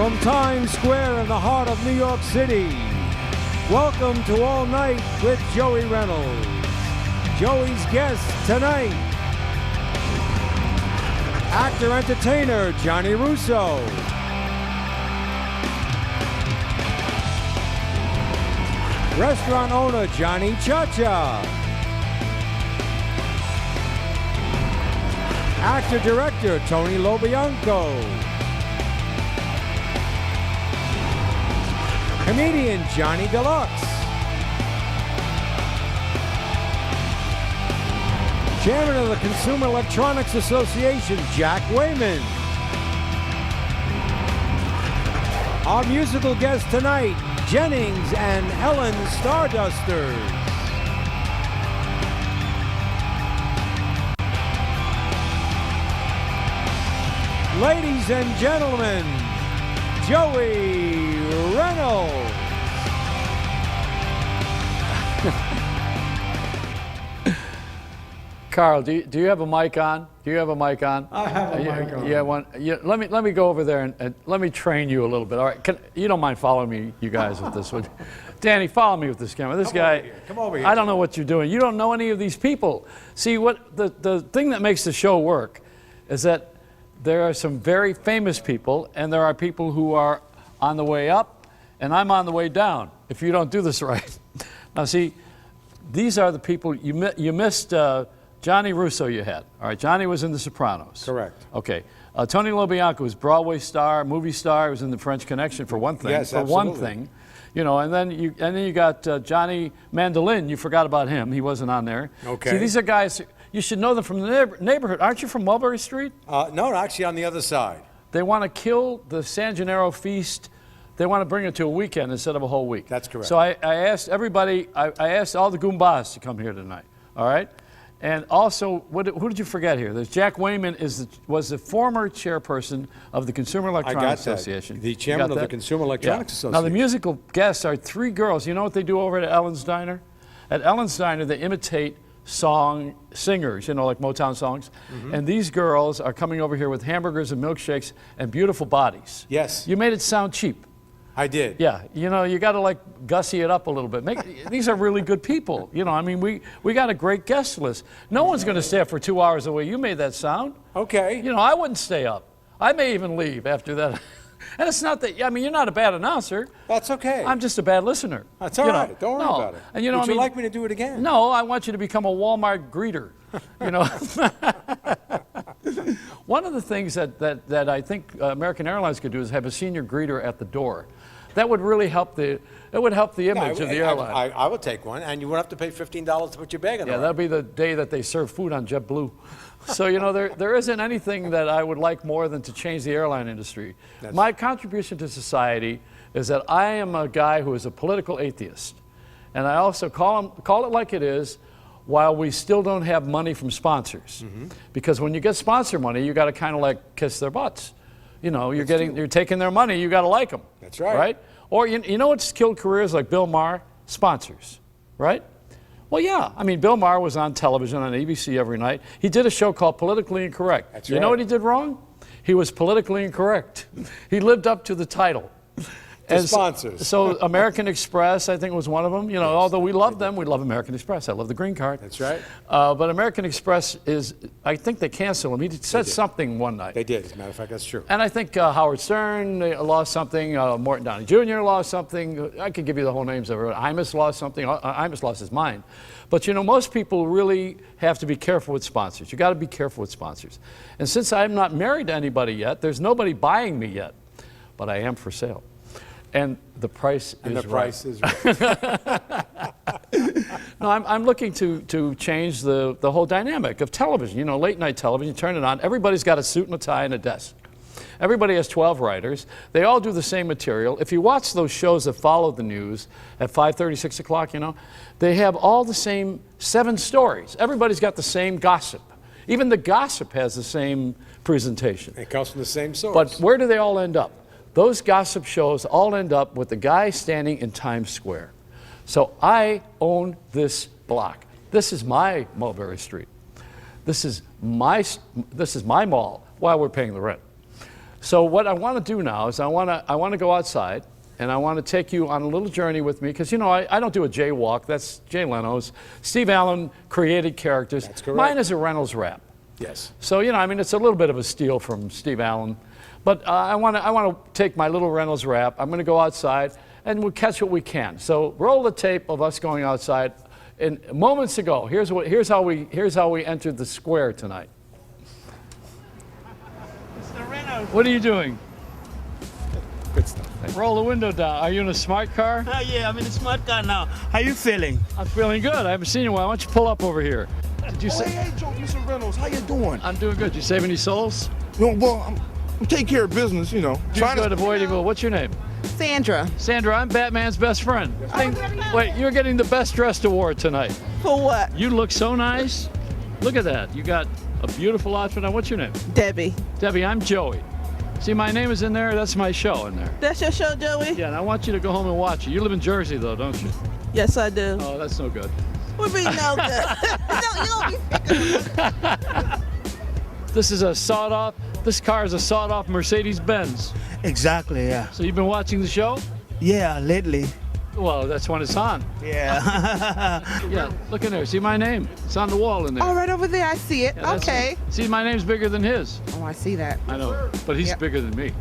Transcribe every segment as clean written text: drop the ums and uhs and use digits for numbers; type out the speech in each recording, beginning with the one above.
From Times Square in the heart of New York City, welcome to All Night with Joey Reynolds. Joey's guest tonight, actor-entertainer Gianni Russo. Restaurant owner Johnny Ciarcia. Actor-director Tony Lo Bianco. Comedian Johnny Deluxe. Chairman of the Consumer Electronics Association, Jack Wayman. Our musical guests tonight, Jennings and Ellen's Stardusters. Ladies and gentlemen, Joey Reynolds. Carl, do you have a mic on? Do you have a mic on? I have a mic on. Yeah, let me go over there and let me train you a little bit. All right, you don't mind following me, you guys, with this one. Danny, follow me with this camera. This guy, come over here. I don't know what you're doing. You don't know any of these people. See, what the thing that makes the show work is that there are some very famous people, and there are people who are on the way up, and I'm on the way down if you don't do this right. Now, see, these are the people you missed. Gianni Russo you had. All right, Johnny was in The Sopranos. Correct. Okay. Tony Lo Bianco was Broadway star, movie star. He was in The French Connection for one thing. Yes, for absolutely. one thing. You know, and then you got Johnny Mandolin. You forgot about him. He wasn't on there. Okay. See, these are guys, you should know them from the neighborhood. Aren't you from Mulberry Street? No, actually on the other side. They want to kill the San Gennaro feast. They want to bring it to a weekend instead of a whole week. That's correct. So I asked everybody, I asked all the Goombas to come here tonight, all right? And also, who did you forget here? There's Jack Wayman was the former chairperson of the Consumer Electronics Association. The chairman of the Consumer Electronics Association. Now the musical guests are three girls. You know what they do over at Ellen's Diner? At Ellen's Diner, they imitate singers, you know, like Motown songs. Mm-hmm. And these girls are coming over here with hamburgers and milkshakes and beautiful bodies. Yes. You made it sound cheap. I did. Yeah, you know, you got to like gussy it up a little bit. These are really good people. You know, I mean, we got a great guest list. No one's going to stay up for 2 hours away. You made that sound. Okay. You know, I wouldn't stay up. I may even leave after that. And it's not that, I mean, you're not a bad announcer. That's okay. I'm just a bad listener. That's all right. Don't worry about it. And, you know, Would you like me to do it again? No, I want you to become a Walmart greeter. You know. One of the things that I think American Airlines could do is have a senior greeter at the door. That would really help the image of the airline. I would take one, and you wouldn't have to pay $15 to put your bag in there. Yeah, that'd be the day that they serve food on JetBlue. So, you know, there isn't anything that I would like more than to change the airline industry. My contribution to society is that I am a guy who is a political atheist. And I also call it like it is, while we still don't have money from sponsors. Mm-hmm. Because when you get sponsor money, you got to kind of like kiss their butts. You know, you're taking their money, you got to like them. That's right. Right? Or you know what's killed careers like Bill Maher? Sponsors, right? Well, yeah. I mean, Bill Maher was on television on ABC every night. He did a show called Politically Incorrect. That's you right. know what he did wrong? He was politically incorrect. He lived up to the title. And sponsors. So American Express, I think, was one of them. You know, yes, although we love them, we love American Express. I love the green card. That's right. But American Express is, I think they canceled him. He said something one night. They did, as a matter of fact, that's true. And I think Howard Stern lost something. Morton Downey Jr. lost something. I could give you the whole names of it. Imus lost something. Imus lost his mind. But, you know, most people really have to be careful with sponsors. You got to be careful with sponsors. And since I'm not married to anybody yet, there's nobody buying me yet. But I am for sale. And the price is right. No, I'm looking to change the whole dynamic of television. You know, late night television, you turn it on, everybody's got a suit and a tie and a desk. Everybody has 12 writers. They all do the same material. If you watch those shows that follow the news at 5:30, 6 o'clock, you know, they have all the same 7 stories. Everybody's got the same gossip. Even the gossip has the same presentation. It comes from the same source. But where do they all end up? Those gossip shows all end up with the guy standing in Times Square. So I own this block. This is my Mulberry Street. This is my mall while we're paying the rent. So what I want to do now is I want to go outside, and I want to take you on a little journey with me, because, you know, I don't do a jaywalk. That's Jay Leno's. Steve Allen created characters. That's correct. Mine is a Reynolds rap. Yes. So, you know, I mean, it's a little bit of a steal from Steve Allen. But I want to take my little Reynolds rap. I'm going to go outside, and we'll catch what we can. So roll the tape of us going outside. And moments ago, here's how we entered the square tonight. Mr. Reynolds. What are you doing? Good stuff. Roll the window down. Are you in a smart car? Yeah, I'm in a smart car now. How you feeling? I'm feeling good. I haven't seen you in a while. Why don't you pull up over here? Did you say? Hey, Joe, Mr. Reynolds, how you doing? I'm doing good. Did you save any souls? Well, I'm taking care of business, you know. Do good, avoid evil. What's your name? Sandra. Sandra, I'm Batman's best friend. Wait, you're getting the Best Dressed Award tonight. For what? You look so nice. Look at that. You got a beautiful outfit on. What's your name? Debbie. Debbie, I'm Joey. See, my name is in there. That's my show in there. That's your show, Joey? Yeah, and I want you to go home and watch it. You live in Jersey, though, don't you? Yes, I do. Oh, that's no good. We be no good. No, you don't be This is a sawed-off. This car is a sawed-off Mercedes-Benz. Exactly, yeah. So you've been watching the show? Yeah, lately. Well, that's when it's on. Yeah. Yeah, look in there. See my name? It's on the wall in there. Oh, right over there. I see it. Yeah, that's Okay. it. See, my name's bigger than his. Oh, I see that. I know, but he's Yep. bigger than me.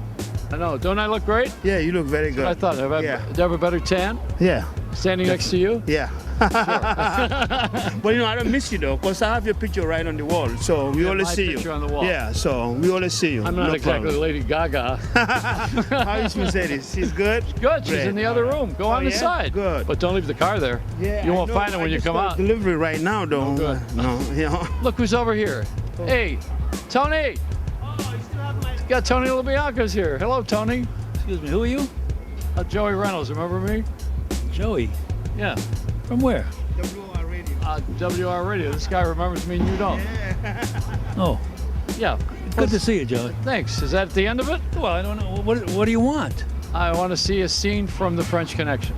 I know. Don't I look great? Yeah, you look very good. I thought. Have I have a better tan? Yeah. Standing next to you? Yeah. But you know, I don't miss you though, because I have your picture right on the wall, so we always my see you. picture on the wall. Yeah, so we always see you. I'm not no exactly problem. Lady Gaga. How is Mercedes? She's good? Good. She's Great. in the other room. Go on the yeah? side. Good. But don't leave the car there. Yeah, You I won't know, find it when I you just come got out. Delivery right now, though. good. No, you know. Look who's over here. Hey, Tony. You got Tony Lo Bianco's here. Hello, Tony. Excuse me, who are you? Joey Reynolds. Remember me? Joey. Yeah. From where? WR Radio. WR Radio. This guy remembers me and you don't. Oh, Yeah. good to see you, Joey. Thanks. Is that the end of it? Well, I don't know. What do you want? I want to see a scene from The French Connection.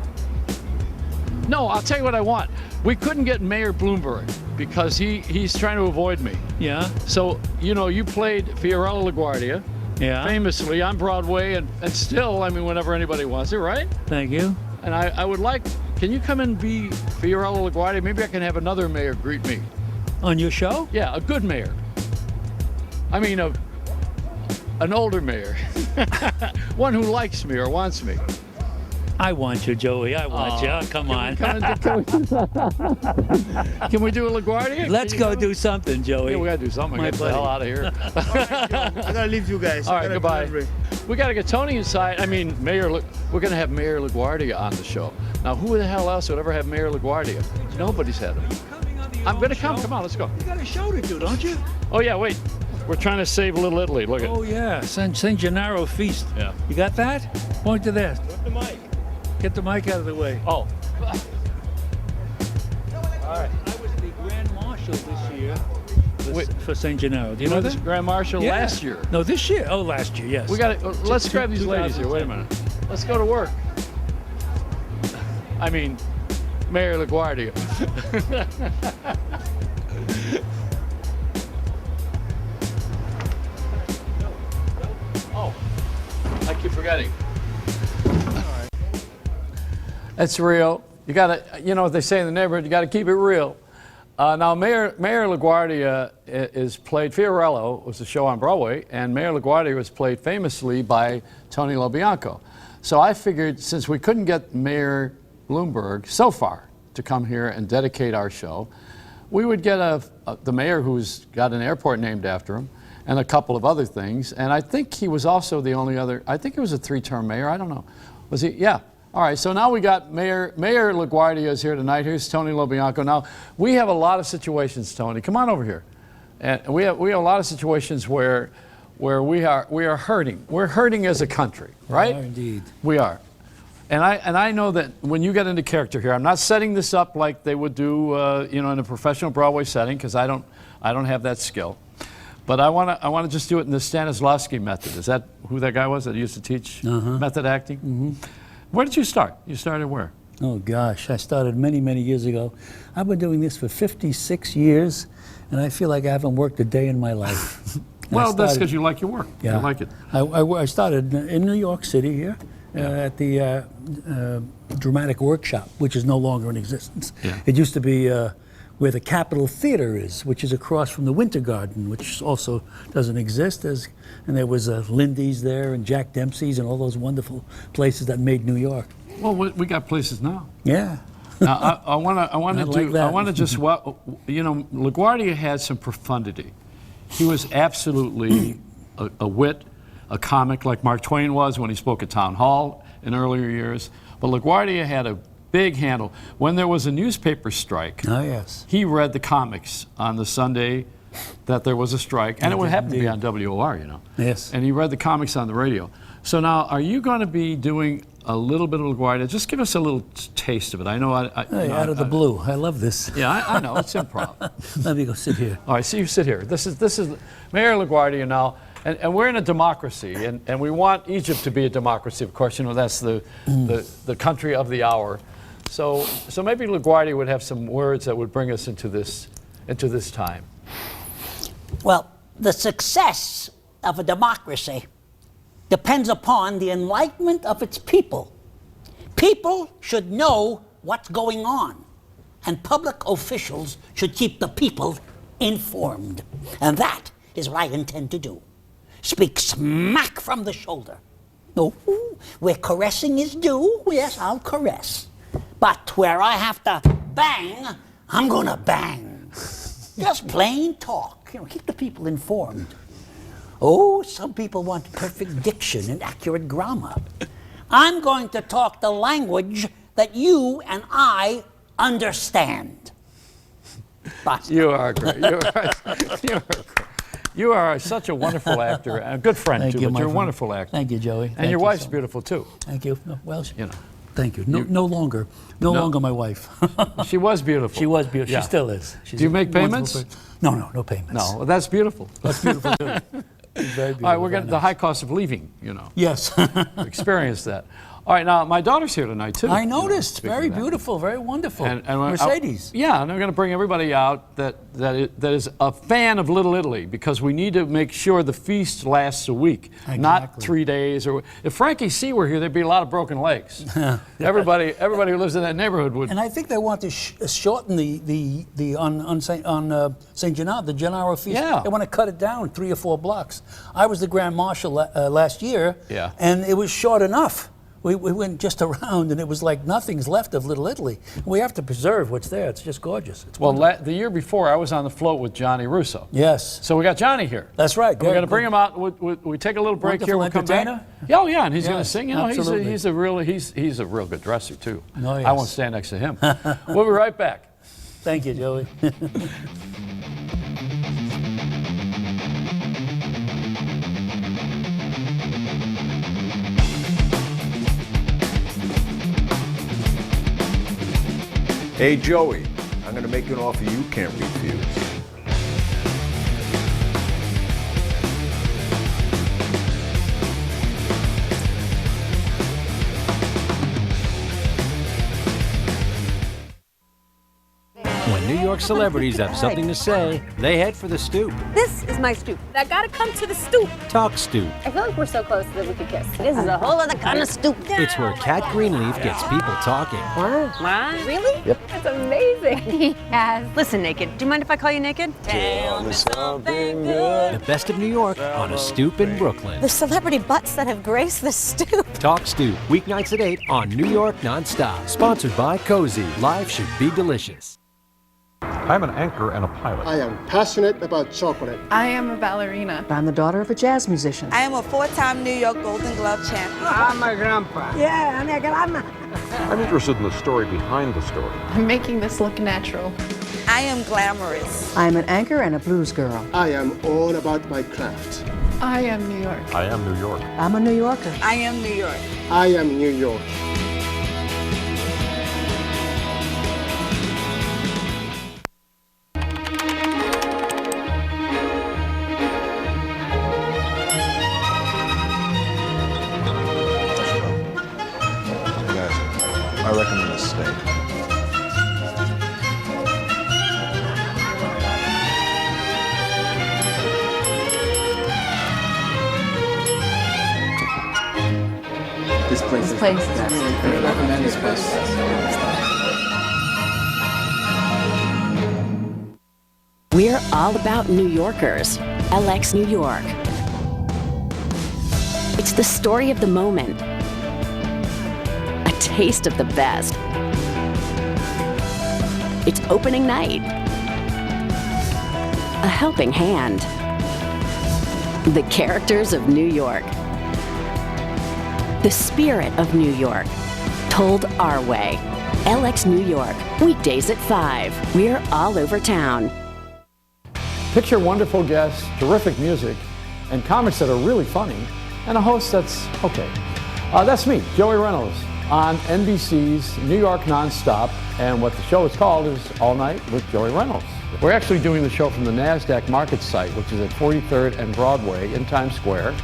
No, I'll tell you what I want. We couldn't get Mayor Bloomberg because he's trying to avoid me. Yeah? So, you know, you played Fiorello LaGuardia Yeah? famously on Broadway and still, I mean, whenever anybody wants it, right? Thank you. And I would like, can you come and be Fiorello LaGuardia? Maybe I can have another mayor greet me. On your show? Yeah, a good mayor. I mean, an older mayor. One who likes me or wants me. I want you, Joey. I want you. Oh, come on. Can we do a LaGuardia? Let's Can you go come? do something, Joey. Yeah, we gotta do something. My Get the hell out of here. I gotta leave you guys. All I right, gotta goodbye. delivery. We gotta get Tony inside. I mean, we're gonna have Mayor LaGuardia on the show. Now, who the hell else would ever have Mayor LaGuardia? Nobody's had him. I'm gonna come. Come on, let's go. You got a show to do, don't you? Oh yeah, wait. We're trying to save Little Italy. Look at. Oh, yeah. San Gennaro Feast. Yeah. You got that? Point to that. Put the mic. Get the mic out of the way. Oh. I was the Grand Marshal this year Wait. for St. Gennaro. Do You know this that? Grand Marshal Yeah. last year. No, this year. Oh, last year, yes. We got to let's grab these ladies here. Wait a minute. Let's go to work. I mean, Mayor LaGuardia. Oh, I keep forgetting. That's real. You gotta, you know what they say in the neighborhood, you gotta keep it real. Now, Mayor LaGuardia is played, Fiorello was a show on Broadway, and Mayor LaGuardia was played famously by Tony Lo Bianco. So I figured since we couldn't get Mayor Bloomberg so far to come here and dedicate our show, we would get the mayor who's got an airport named after him and a couple of other things. And I think he was also the only other, I think he was a 3-term mayor, I don't know. Was he? Yeah. All right, so now we got Mayor LaGuardia is here tonight. Here's Tony Lo Bianco. Now, we have a lot of situations, Tony. Come on over here. And we have a lot of situations where we are hurting. We're hurting as a country, right? We are indeed. We are. And I know that when you get into character here, I'm not setting this up like they would do, you know, in a professional Broadway setting, because I don't have that skill. But I want to just do it in the Stanislavski method. Is that who that guy was that used to teach method acting? Mm-hmm. Where did you start? You started where? Oh, gosh. I started many, many years ago. I've been doing this for 56 years, and I feel like I haven't worked a day in my life. Well, that's because you like your work. Yeah. You like it. I started in New York City here at the Dramatic Workshop, which is no longer in existence. Yeah. It used to be where the Capitol Theater is, which is across from the Winter Garden, which also doesn't exist. And there was Lindy's there and Jack Dempsey's and all those wonderful places that made New York. Well, we got places now. Yeah. Now, I want Not like that. to just, you know, LaGuardia had some profundity. He was absolutely a wit, a comic like Mark Twain was when he spoke at Town Hall in earlier years. But LaGuardia had a big handle. When there was a newspaper strike, Oh, yes. he read the comics on the Sunday that there was a strike, and it would happen to be on WOR, you know. Yes. And he read the comics on the radio. So now, are you going to be doing a little bit of LaGuardia? Just give us a little taste of it. I know Hey, out of the blue. I love this. Yeah, I know. It's improv. Let me go sit here. All right, so you sit here. This is Mayor LaGuardia now, and we're in a democracy, and we want Egypt to be a democracy. Of course, you know that's the country of the hour. So maybe LaGuardia would have some words that would bring us into this time. Well, the success of a democracy depends upon the enlightenment of its people. People should know what's going on, and public officials should keep the people informed. And that is what I intend to do. Speak smack from the shoulder. Oh, where caressing is due, yes, I'll caress. But where I have to bang, I'm gonna bang. Just plain talk, you know, keep the people informed. Oh, some people want perfect diction and accurate grammar. I'm going to talk the language that you and I understand. But You are great. You are such a wonderful actor, and a good friend Thank too. you, but my you're a friend. wonderful actor. Thank you, Joey. And Thank your you wife's so much. beautiful too. Thank you. No, well, You know, thank you. No longer. No longer my wife. she was beautiful. She was beautiful. Yeah. She still is. She's Do you a make wonderful payments? person. No payments. No, well, that's beautiful. That's beautiful too. She's very beautiful. All right, we're very getting the nice. high cost of leaving. You know, Yes. experience that. All right, now my daughter's here tonight too. I you know, noticed. speaking Very of that. beautiful. Very wonderful. And Mercedes. yeah, and I'm going to bring everybody out that is a fan of Little Italy, because we need to make sure the feast lasts a week, not Exactly. 3 days. Or if Frankie C were here, there'd be a lot of broken legs. everybody who lives in that neighborhood would. And I think they want to shorten the on St. Gennaro, the Gennaro feast. Yeah. They want to cut it down 3 or 4 blocks. I was the Grand Marshal last year. Yeah. And it was short enough. We went just around, and it was like nothing's left of Little Italy. We have to preserve what's there. It's just gorgeous. It's Well, wonderful. the year before, I was on the float with Gianni Russo. Yes. So we got Johnny here. That's right. We're going to bring him out. We take a little break here. Wonderful We'll come back. entertainer. Yeah, oh yeah, and he's going to Yes, sing. You know, absolutely. he's a real good dresser too. Oh, yes. I won't stand next to him. We'll be right back. Thank you, Joey. Hey, Joey, I'm going to make you an offer you can't refuse. When New York celebrities have something to say, they head for the stoop. This is my stoop. I gotta come to the stoop. Talk Stoop. I feel like we're so close that we could kiss. This is a whole other kind of stoop. It's where Cat Greenleaf gets people talking. What? Really? Yep. That's amazing. Yes. Listen, Naked. Do you mind if I call you Naked? Tell me something good. The best of New York on a stoop in Brooklyn. The celebrity butts that have graced the stoop. Talk Stoop, weeknights at 8 on New York Nonstop. Sponsored by Cozy. Life should be delicious. I'm an anchor and a pilot. I am passionate about chocolate. I am a ballerina. I'm the daughter of a jazz musician. I am a 4-time New York Golden Glove champion. I'm my grandpa. Yeah, I'm a grandma. I'm interested in the story behind the story. I'm making this look natural. I am glamorous. I'm an anchor and a blues girl. I am all about my craft. I am New York. I am New York. I'm a New Yorker. I am New York. I am New York. I recommend a steak. This place is really great. Recommend this place. We're all about New Yorkers. LX New York. It's the story of the moment. A taste of the best. It's opening night. A helping hand. The characters of New York. The spirit of New York. Told our way. LX New York. Weekdays at 5. We're all over town. Picture wonderful guests, terrific music, and comics that are really funny, and a host that's okay. That's me, Joey Reynolds, on NBC's New York Nonstop, and what the show is called is All Night with Joey Reynolds. We're actually doing the show from the NASDAQ Market site, which is at 43rd and Broadway in Times Square.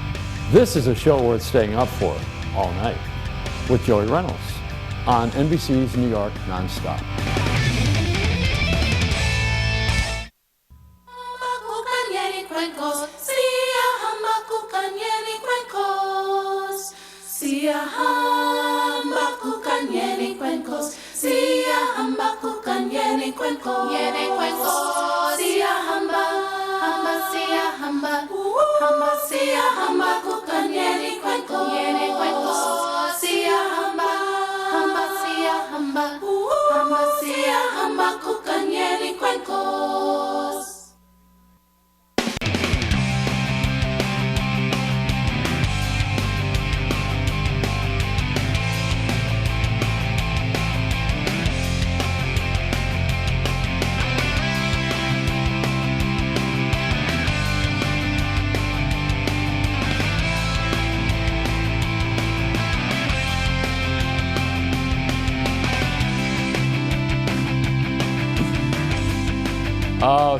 This is a show worth staying up for all night with Joey Reynolds on NBC's New York Nonstop.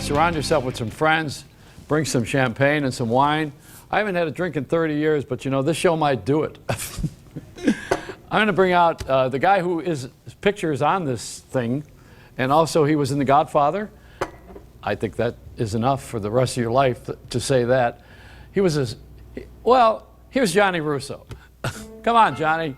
Surround yourself with some friends, bring some champagne and some wine. I haven't had a drink in 30 years, but you know, this show might do it. I'm going to bring out the guy who his picture is on this thing, and also he was in The Godfather. I think that is enough for the rest of your life to say that. He was well, here's Gianni Russo. Come on, Johnny.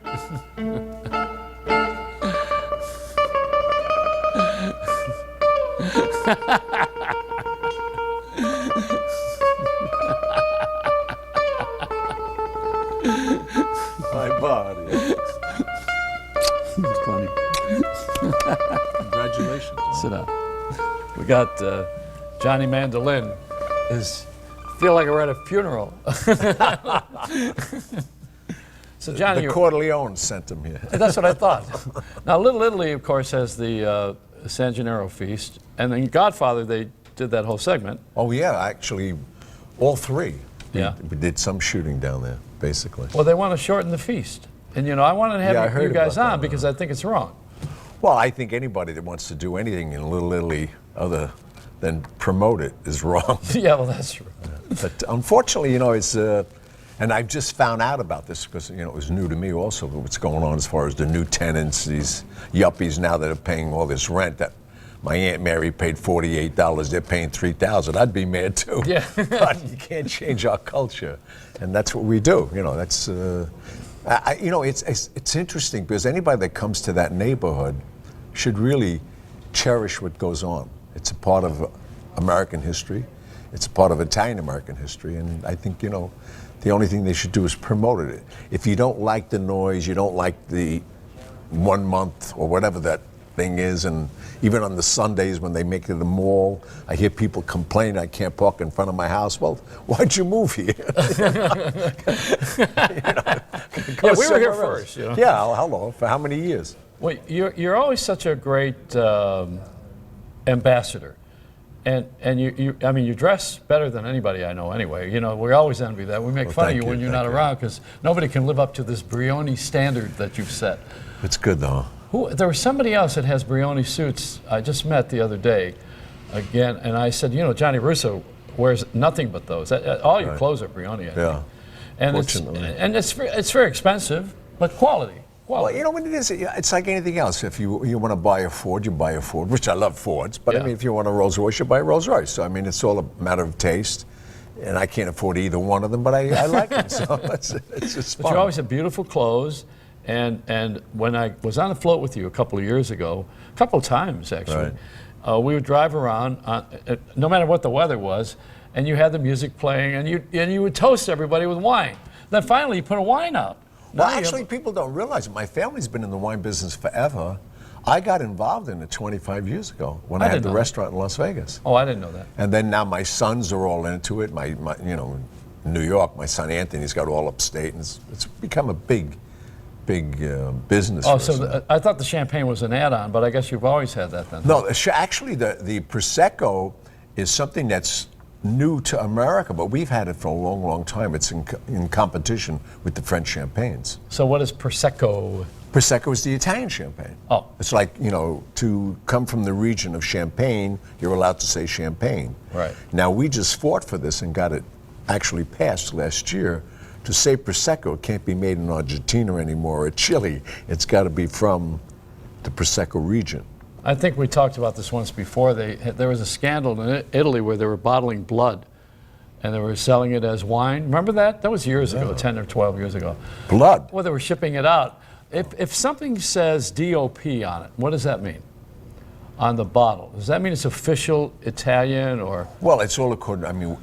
My body. It's funny. Congratulations. Sit down. We got Johnny Mandolin. Feel like we're at a funeral. So Johnny, the Corleone sent him here. That's what I thought. Now, Little Italy, of course, has the San Gennaro feast, and then Godfather, they did that whole segment. Oh yeah, actually, all three. Yeah. We did some shooting down there, basically. Well, they want to shorten the feast, and you know, I wanted to have you guys on because I think it's wrong. Well, I think anybody that wants to do anything in Little Italy other than promote it is wrong. Yeah, well, that's true. But unfortunately, you know, it's and I've just found out about this because, you know, it was new to me also, what's going on as far as the new tenants, these yuppies now that are paying all this rent that my Aunt Mary paid $48, they're paying $3,000. I'd be mad too. Yeah. But you can't change our culture, and that's what we do. You know, that's you know, it's interesting because anybody that comes to that neighborhood should really cherish what goes on. It's a part of American history. It's a part of Italian American history, and I think, you know, the only thing they should do is promote it. If you don't like the noise, you don't like the 1 month or whatever that thing is, and even on the Sundays when they make it a mall, I hear people complain I can't park in front of my house. Well, why'd you move here? Yeah, we were here first. You know? Yeah, hello. For how many years? Well, you're always such a great ambassador. And you dress better than anybody I know anyway. You know, we always envy that. We make fun of you when you're not around because nobody can live up to this Brioni standard that you've set. It's good though. There was somebody else that has Brioni suits I just met the other day again, and I said, you know, Gianni Russo wears nothing but those. All your clothes are Brioni, I think. And it's very expensive, but quality. Well, you know what it is? It's like anything else. If you want to buy a Ford, you buy a Ford, which I love Fords. But I mean, if you want a Rolls Royce, you buy a Rolls Royce. So I mean, it's all a matter of taste. And I can't afford either one of them, but I like them. So it's just fun. But you always have beautiful clothes, And when I was on the float with you a couple of years ago, a couple of times actually, we would drive around, no matter what the weather was, and you had the music playing, and you would toast everybody with wine. Then finally you put a wine out. Well, actually, people don't realize it. My family's been in the wine business forever. I got involved in it 25 years ago when I had the restaurant in Las Vegas. Oh, I didn't know that. And then now my sons are all into it. My you know, in New York, my son Anthony's got all upstate, and it's become a big business. Oh, so I thought the champagne was an add-on, but I guess you've always had that then. No, actually, the Prosecco is something that's new to America, but we've had it for a long, long time. It's in competition with the French champagnes. So what is Prosecco? Prosecco is the Italian champagne. Oh. It's like, you know, to come from the region of Champagne, you're allowed to say champagne. Right. Now, we just fought for this and got it actually passed last year. To say Prosecco, it can't be made in Argentina anymore or Chile. It's got to be from the Prosecco region. I think we talked about this once before. There was a scandal in Italy where they were bottling blood and they were selling it as wine. Remember that? That was years ago, 10 or 12 years ago. Blood? Well, they were shipping it out. If something says DOP on it, what does that mean? On the bottle. Does that mean it's official Italian or? Well, it's all according, I mean,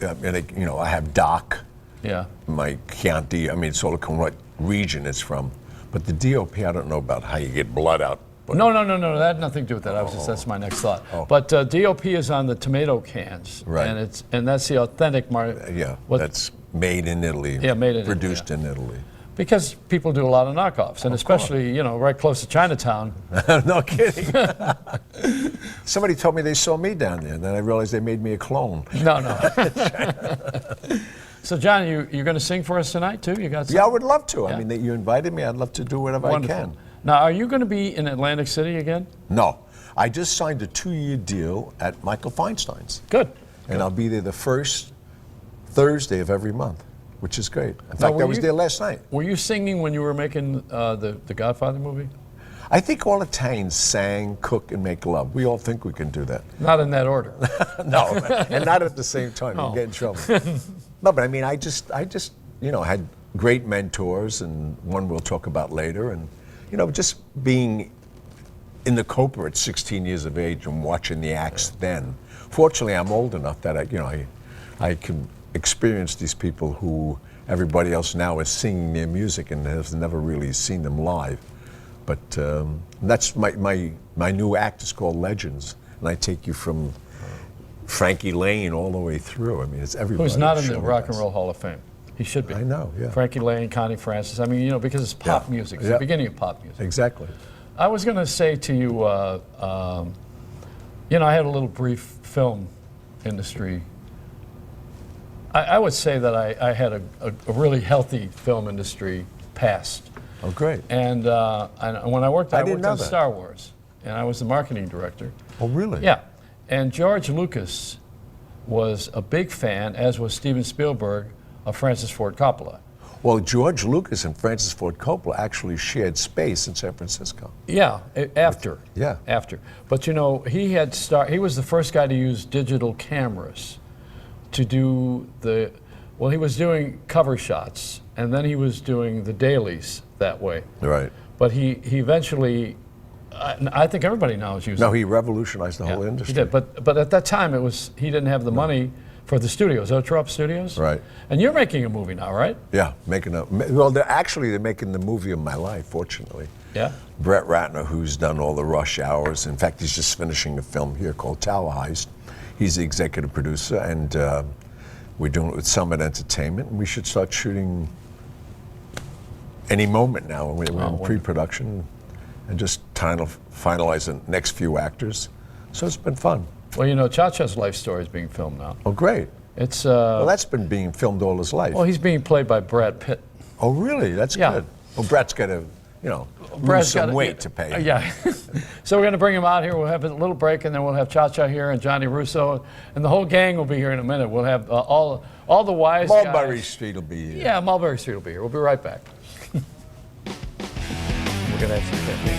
you know, I have DOC. Yeah. My Chianti, I mean, it's all according what region it's from. But the DOP, I don't know about how you get blood out. No, that had nothing to do with that. That's my next thought. But DOP is on the tomato cans. Right. And that's the authentic mark. Yeah, that's made in Italy. Yeah, made in produced in Italy. Because people do a lot of knockoffs, and especially, you know, right close to Chinatown. No kidding. Somebody told me they saw me down there, and then I realized they made me a clone. No. So, John, you're going to sing for us tonight, too? You got something? Yeah, I would love to. Yeah. I mean, you invited me. I'd love to do whatever I can. Now, are you going to be in Atlantic City again? No. I just signed a 2-year deal at Michael Feinstein's. Good. And I'll be there the first Thursday of every month, which is great. In fact, I was there last night. Were you singing when you were making the Godfather movie? I think all Italians sang, cook, and make love. We all think we can do that. Not in that order. No, and not at the same time. No. You get in trouble. No, but I mean, I just, you know, had great mentors, and one we'll talk about later, and you know, just being in the Copa at 16 years of age and watching the acts then. Fortunately, I'm old enough that I can experience these people who everybody else now is singing their music and has never really seen them live. But that's my new act is called Legends, and I take you from Frankie Lane all the way through. I mean, it's everybody. Who's not in the Rock and Roll Hall of Fame? He should be. I know, yeah. Frankie Lane, Connie Francis. I mean, you know, because it's pop music. It's the beginning of pop music. Exactly. I was going to say to you, you know, I had a little brief film industry. I would say that I had a really healthy film industry past. Oh, great. And when I worked on that. Star Wars, and I was the marketing director. Oh, really? Yeah. And George Lucas was a big fan, as was Steven Spielberg, of Francis Ford Coppola. Well, George Lucas and Francis Ford Coppola actually shared space in San Francisco. Yeah, after. Yeah. After. But you know, he was the first guy to use digital cameras to do he was doing cover shots, and then he was doing the dailies that way. Right. But he eventually, I think everybody now is using. No, he revolutionized the whole industry. He did, but at that time he didn't have the money for the studios, Otrop Studios. Right. And you're making a movie now, right? Yeah, they're making the movie of my life, fortunately. Yeah. Brett Ratner, who's done all the rush hours. In fact, he's just finishing a film here called Tower Heist. He's the executive producer, and we're doing it with Summit Entertainment, and we should start shooting any moment now. We're in pre-production and just trying to finalize the next few actors. So it's been fun. Well, you know, Ciarcia's life story is being filmed now. Oh, great. It's well, that's been being filmed all his life. Well, he's being played by Brad Pitt. Oh, really? That's good. Well, Brad's got to, you know, lose some weight to pay. Yeah. So we're going to bring him out here. We'll have a little break, and then we'll have Ciarcia here and Gianni Russo, and the whole gang will be here in a minute. We'll have all the wise guys. Mulberry Street will be here. Yeah, Mulberry Street will be here. We'll be right back. We're going to have some technique.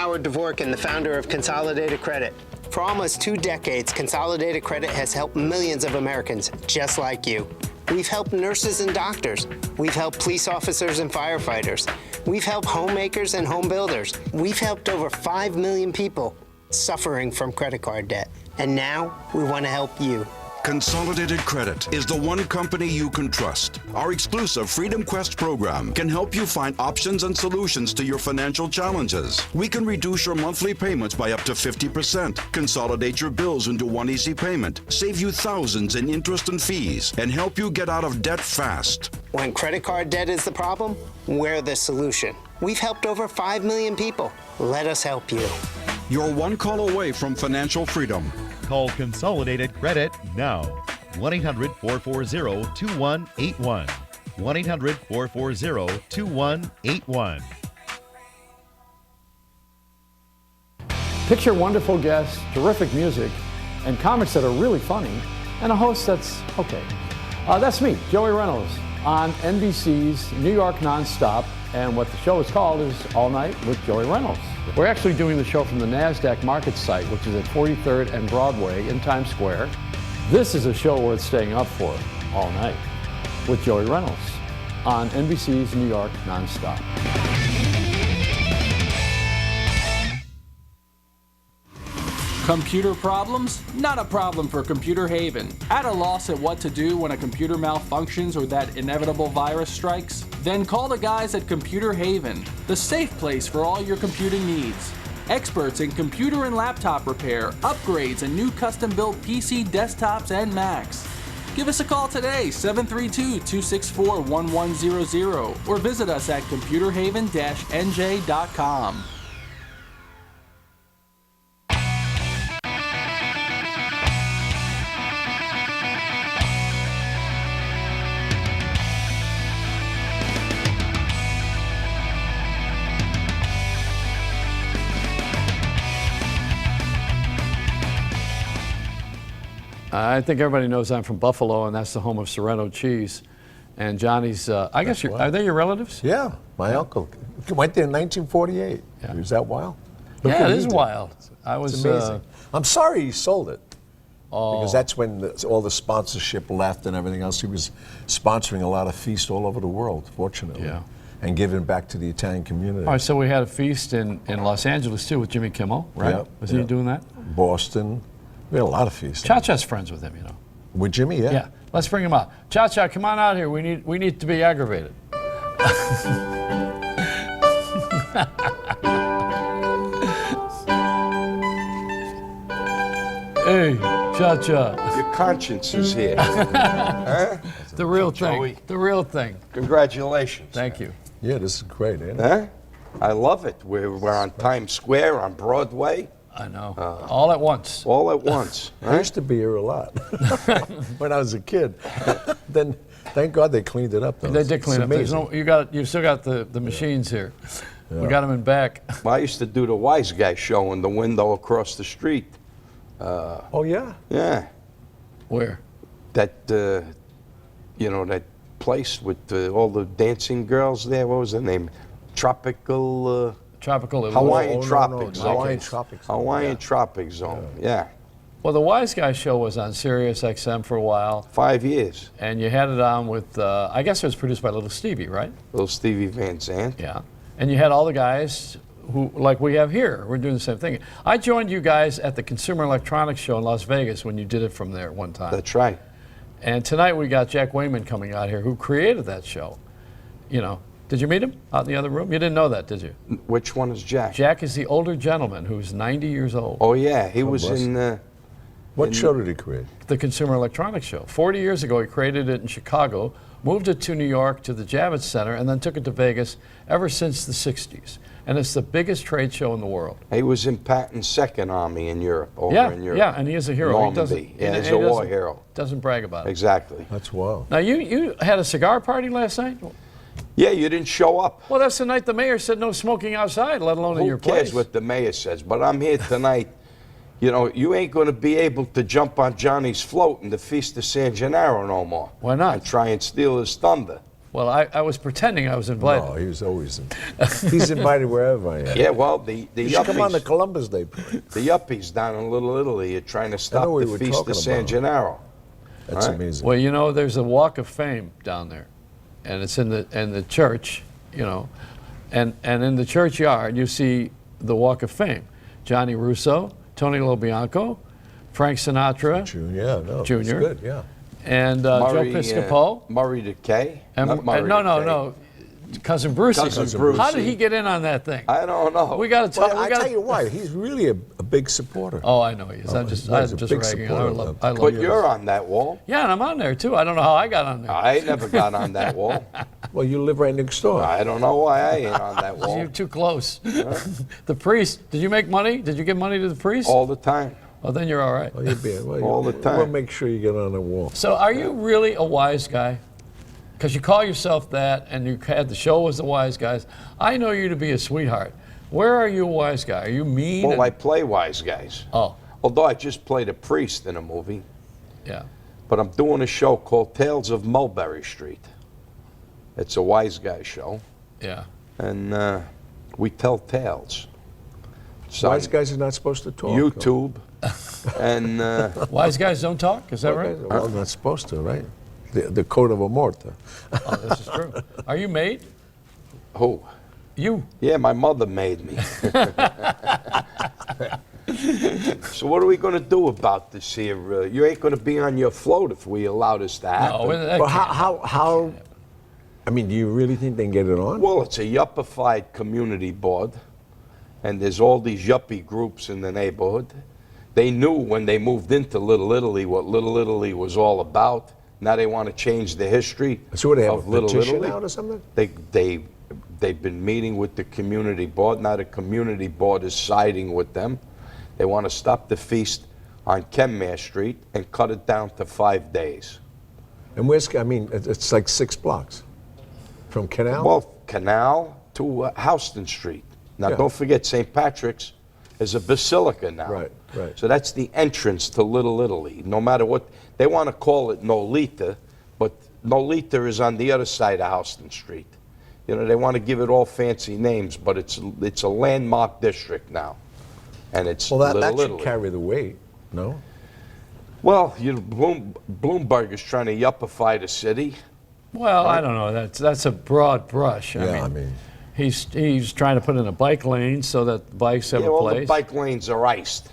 Howard Dvorkin, the founder of Consolidated Credit. For almost 2 decades, Consolidated Credit has helped millions of Americans just like you. We've helped nurses and doctors. We've helped police officers and firefighters. We've helped homemakers and home builders. We've helped over 5 million people suffering from credit card debt. And now we want to help you. Consolidated Credit is the one company you can trust. Our exclusive Freedom Quest program can help you find options and solutions to your financial challenges. We can reduce your monthly payments by up to 50%, consolidate your bills into one easy payment, save you thousands in interest and fees, and help you get out of debt fast. When credit card debt is the problem, we're the solution. We've helped over 5 million people. Let us help you. You're one call away from financial freedom. Call Consolidated Credit now. 1-800-440-2181. 1-800-440-2181. Picture wonderful guests, terrific music, and comics that are really funny, and a host that's okay. That's me, Joey Reynolds, on NBC's New York Nonstop, and what the show is called is All Night with Joey Reynolds. We're actually doing the show from the NASDAQ Market site, which is at 43rd and Broadway in Times Square. This is a show worth staying up for all night with Joey Reynolds on NBC's New York Nonstop. Computer problems? Not a problem for Computer Haven. At a loss at what to do when a computer malfunctions or that inevitable virus strikes? Then call the guys at Computer Haven, the safe place for all your computing needs. Experts in computer and laptop repair, upgrades, and new custom-built PC desktops and Macs. Give us a call today, 732-264-1100, or visit us at computerhaven-nj.com. I think everybody knows I'm from Buffalo, and that's the home of Sorrento cheese. And Johnny's, I guess, are they your relatives? Yeah, my uncle went there in 1948. Yeah. Was that wild? Yeah, it is wild. It's amazing. I'm sorry he sold it. Because that's when all the sponsorship left and everything else. He was sponsoring a lot of feasts all over the world, fortunately. Yeah. And giving back to the Italian community. All right, so we had a feast in Los Angeles, too, with Jimmy Kimmel, right? Yep, Was he doing that? Boston. We had a lot of feasts. Ciarcia's friends with him, you know. With Jimmy, yeah. Yeah. Let's bring him out. Ciarcia, come on out here. We need to be aggravated. Hey, Ciarcia. Your conscience is here. Huh? The real thing. Joey. The real thing. Congratulations. Thank you. Yeah, this is great, isn't it? Huh? I love it. We're on Times Square, on Broadway. I know. All at once. All at once. I used to be here a lot when I was a kid. Then, thank God they cleaned it up, though. They did clean it up. You still got the machines here. Yeah. We got them in back. Well, I used to do the Wise Guy show in the window across the street. Oh, yeah? Yeah. Where? That, that place with all the dancing girls there. What was the name? Tropical Hawaiian Tropic Zone. Hawaiian Tropic Zone. Hawaiian Tropic Zone, yeah. Well, the Wise Guy show was on Sirius XM for a while. 5 years. And you had it on with, I guess it was produced by Little Stevie, right? Little Stevie Van Zandt. Yeah. And you had all the guys who, like we have here, we're doing the same thing. I joined you guys at the Consumer Electronics Show in Las Vegas when you did it from there one time. That's right. And tonight we got Jack Wayman coming out here who created that show. You know. Did you meet him out in the other room? You didn't know that, did you? Which one is Jack? Jack is the older gentleman who's 90 years old. Oh, yeah. He was in... What show did he create? The Consumer Electronics Show. 40 years ago, he created it in Chicago, moved it to New York to the Javits Center, and then took it to Vegas ever since the 60s. And it's the biggest trade show in the world. He was in Patton's second army in Europe, in Europe. Yeah, and he is a hero. Normandy. He's a war hero. Doesn't brag about it. Exactly. That's wild. Now, you had a cigar party last night? Yeah, you didn't show up. Well, that's the night the mayor said no smoking outside, let alone in your place. Who cares what the mayor says? But I'm here tonight. You know, you ain't going to be able to jump on Johnny's float in the Feast of San Gennaro no more. Why not? And try and steal his thunder. Well, I was pretending I was invited. No, he was always he's invited wherever I am. Yeah, well, the You should come on the yuppies, Columbus Day parade. the yuppies down in Little Italy are trying to stop what the we were Feast of talking San about. Gennaro. That's Right. amazing. Well, you know, there's a Walk of Fame down there, and it's in the church, you know, and in the churchyard you see the Walk of Fame. Gianni Russo, Tony Lo Bianco, Frank Sinatra, Jr. It's good, yeah. And Joe Murray, Piscopo. Murray Decay. And, Not Murray no, Cousin Brucey. Cousin Brucey. How did he get in on that thing? I don't know. We got to tell. Well, I tell you why. He's really a big supporter. Oh, I know he is. I'm he's just a big ragging. supporter I of love But you. you're on that wall. Yeah, and I'm on there too. I don't know how I got on there. I never got on that wall. Well, you live right next door. I don't know why I ain't on that wall. You're too close. The priest. Did you make money? Did you give money to the priest? All the time. Well, then you're all right. Well, All the time. We'll make sure you get on the wall. So, are you really a wise guy? Because you call yourself that, and you had the show was the wise guys. I know you to be a sweetheart. Where are you a wise guy? Are you mean? Well, I play wise guys. Oh. Although I just played a priest in a movie. Yeah. But I'm doing a show called Tales of Mulberry Street. It's a wise guy show. Yeah. And we tell tales. Wise guys are not supposed to talk. YouTube. And wise guys don't talk. Is that right? Well, they're not supposed to, right? The code of a morta. Oh, this is true. Are you made? Who? You. Yeah, my mother made me. So what are we going to do about this here? You ain't going to be on your float if we allow this to happen. Well, how? I mean, do you really think they can get it on? Well, it's a yuppified community board, and there's all these yuppie groups in the neighborhood. They knew when they moved into Little Italy what Little Italy was all about. Now they want to change the history So what, they have of a Little petition Italy. out or something? They've been meeting with the community board. Now the community board is siding with them. They want to stop the feast on Kenmare Street and cut it down to 5 days. And where's? I mean, it's like 6 blocks from Canal. Well, Canal to Houston Street. Now Yeah. don't forget St. Patrick's is a basilica now. Right, right. So that's the entrance to Little Italy. No matter what, they want to call it Nolita, but Nolita is on the other side of Houston Street. You know, they want to give it all fancy names, but it's a landmark district now. And it's Well, that Little should Italy. carry the weight, no? Well, Bloomberg is trying to yuppify the city. Well, I don't know. That's a broad brush. Yeah, I mean, he's trying to put in a bike lane so that bikes have a all place. the bike lanes are iced.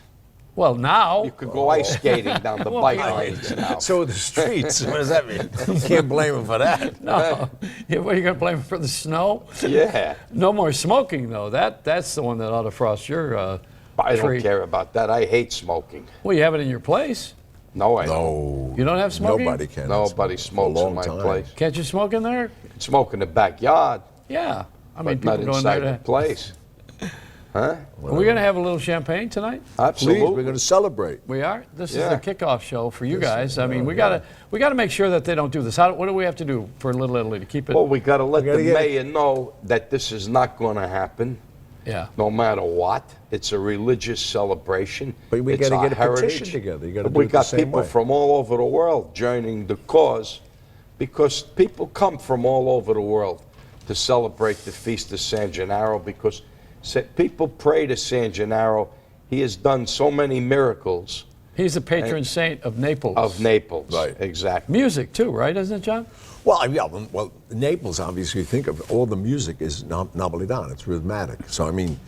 Well, now You could go ice skating down the Well, bike yeah. lanes now. So are the streets. What does that mean? You can't blame them for that. No. Yeah, what are you going to blame for the snow? Yeah. No more smoking, though. That's the one that ought to frost your I don't tree. care about that. I hate smoking. Well, you have it in your place. No, I don't. No. You don't have smoking? Nobody can. Nobody smokes in my place. Can't you smoke in there? Smoke in the backyard, Yeah. I mean, but not people go in there inside the to... place. Huh? Are we going to have a little champagne tonight? Absolutely. Please, we're going to celebrate. We are. This Yeah. is the kickoff show for you guys. I mean, we got to make sure that they don't do this. What do we have to do for Little Italy to keep it? Well, we got to let gotta the get- mayor know that this is not going to happen, Yeah. no matter what. It's a religious celebration. But we It's gotta our get a petition heritage. together. You gotta We do it the got same people way. from all over the world joining the cause, because people come from all over the world to celebrate the Feast of San Gennaro, because people pray to San Gennaro. He has done so many miracles. He's the patron saint of Naples. Of Naples, Right. exactly. Music, too, right? Isn't it, John? Well, yeah. Well, Naples, obviously, you think of all the music is Napolitan. It's rhythmic. So I mean,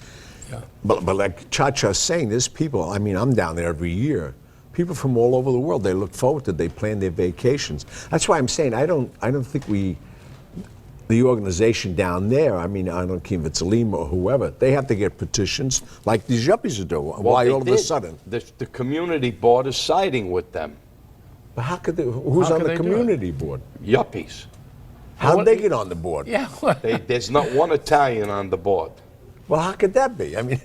but like Ciarcia's saying, there's people. I mean, I'm down there every year. People from all over the world. They look forward to it. They plan their vacations. That's why I'm saying I don't think the organization down there, I mean, I don't care if it's Lima or whoever, they have to get petitions like these yuppies are doing. Well, Why they all of a did. sudden? The community board is siding with them. But how could they? Who's How on could the they do it? community board? Yuppies. How'd they get on the board? Yeah. There's not one Italian on the board. Well, how could that be? I mean,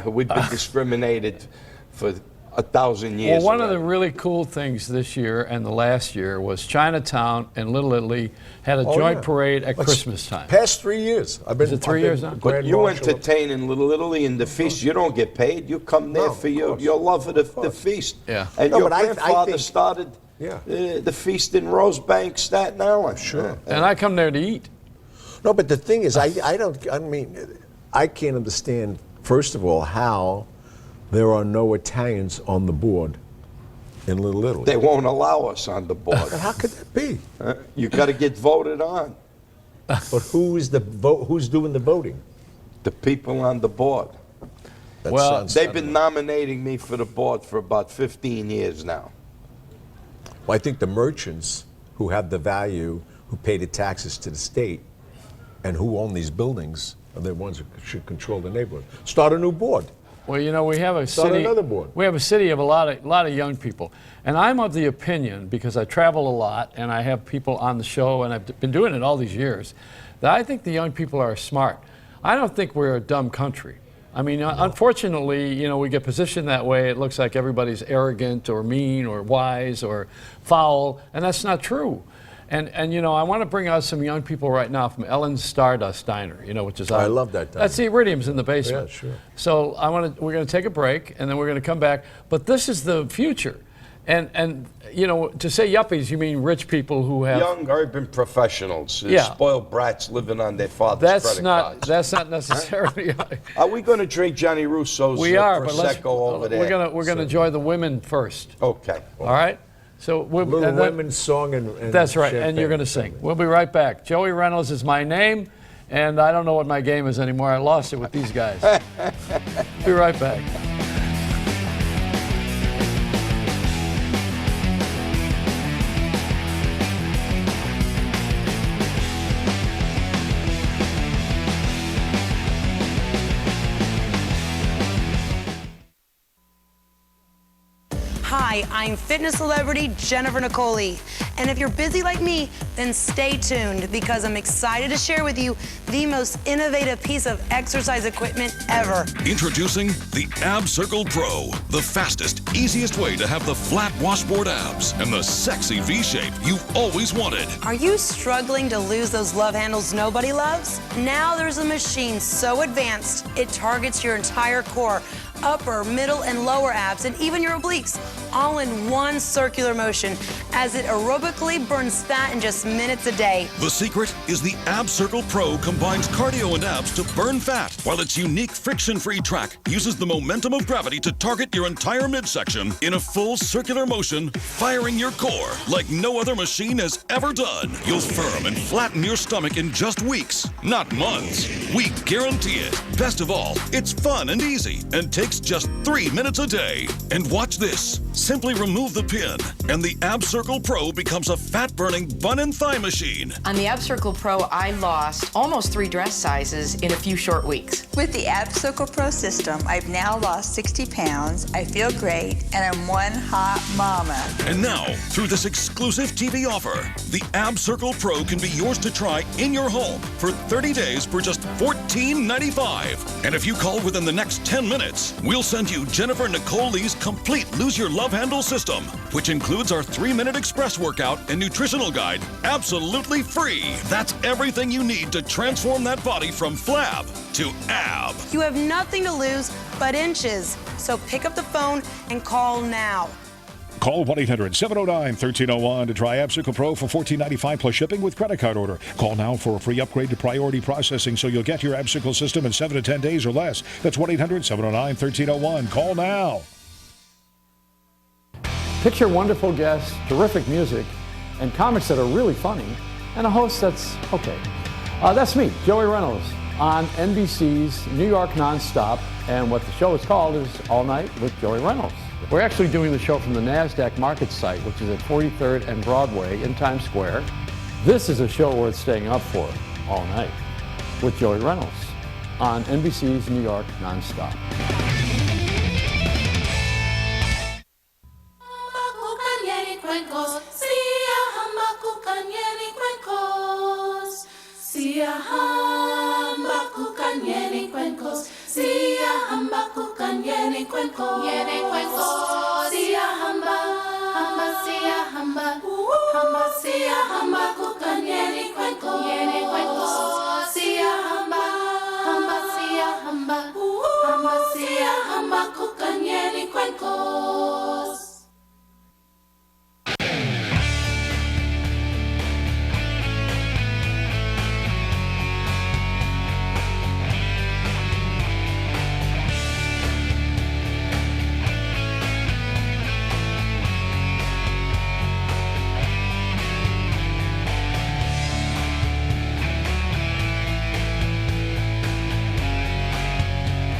We've been discriminated for 1,000 years. Well, one of the already. really cool things this year and the last year was Chinatown and Little Italy had a Oh, joint yeah. parade at Let's- Christmas time. Past 3 years. I've been. Is it 3 I've been years now? But Grand you Marshal of- entertain in Little Italy in the feast. You don't get paid. You come there No, for of your course. love of the feast. Yeah. And No, your but I grandfather think- started Yeah. The Feast in Rosebank, Staten Island. Sure. And I come there to eat. No, but the thing is, I can't understand, first of all, how there are no Italians on the board in Little Italy. They won't allow us on the board. How could that be? You got to get voted on. But who's doing the voting? The people on the board. Well, they've been nominating me for the board for about 15 years now. Well, I think the merchants who have the value, who pay the taxes to the state, and who own these buildings are the ones who should control the neighborhood. Start a new board. Well, you know, we have a Start city. another board. We have a city of a lot of young people, and I'm of the opinion, because I travel a lot and I have people on the show, and I've been doing it all these years, that I think the young people are smart. I don't think we're a dumb country. I mean, unfortunately, you know, we get positioned that way. It looks like everybody's arrogant or mean or wise or foul, and that's not true. And you know, I want to bring out some young people right now from Ellen's Stardust Diner, you know, which is I love that diner. That's the Iridium's in the basement. Yeah, sure. So we're going to take a break, and then we're going to come back. But this is the future. And you know, to say yuppies, you mean rich people who have young urban professionals, Yeah. spoiled brats living on their father's credit cards. That's not necessarily. Are we going to drink Gianni Russo's Prosecco over there? We're going to enjoy the women first. Okay. All right. So Little Women's song and that's right, and champagne. you're going to sing. We'll be right back. Joey Reynolds is my name, and I don't know what my game is anymore. I lost it with these guys. Be right back. Hi, I'm fitness celebrity Jennifer Nicoli. And if you're busy like me, then stay tuned because I'm excited to share with you the most innovative piece of exercise equipment ever. Introducing the Ab Circle Pro, the fastest, easiest way to have the flat washboard abs and the sexy V shape you've always wanted. Are you struggling to lose those love handles nobody loves? Now there's a machine so advanced, it targets your entire core, upper, middle, and lower abs, and even your obliques, all in one circular motion, as it aerobically burns fat in just minutes a day. The secret is the Ab Circle Pro combines cardio and abs to burn fat, while its unique friction-free track uses the momentum of gravity to target your entire midsection in a full circular motion, firing your core like no other machine has ever done. You'll firm and flatten your stomach in just weeks, not months. We guarantee it. Best of all, it's fun and easy and takes just 3 minutes a day. And watch this. Simply remove the pin, and the Ab Circle Pro becomes a fat-burning bun and thigh machine. On the Ab Circle Pro, I lost almost 3 dress sizes in a few short weeks. With the Ab Circle Pro system, I've now lost 60 pounds, I feel great, and I'm one hot mama. And now, through this exclusive TV offer, the Ab Circle Pro can be yours to try in your home for 30 days for just $14.95. And if you call within the next 10 minutes, we'll send you Jennifer Nicoli's complete Lose Your Love Handle system, which includes our 3-minute express workout and nutritional guide, absolutely free. That's everything you need to transform that body from flab to ab. You have nothing to lose but inches, so pick up the phone and call now. Call 1-800-709-1301 to try Ab Circle Pro for $14.95 plus shipping with credit card order. Call now for a free upgrade to priority processing so you'll get your Ab Circle system in 7 to 10 days or less. That's 1-800-709-1301. Call now. Picture wonderful guests, terrific music, and comics that are really funny, and a host that's okay. That's me, Joey Reynolds, on NBC's New York Nonstop, and what the show is called is All Night with Joey Reynolds. We're actually doing the show from the NASDAQ market site, which is at 43rd and Broadway in Times Square. This is a show worth staying up for all night with Joey Reynolds on NBC's New York Nonstop.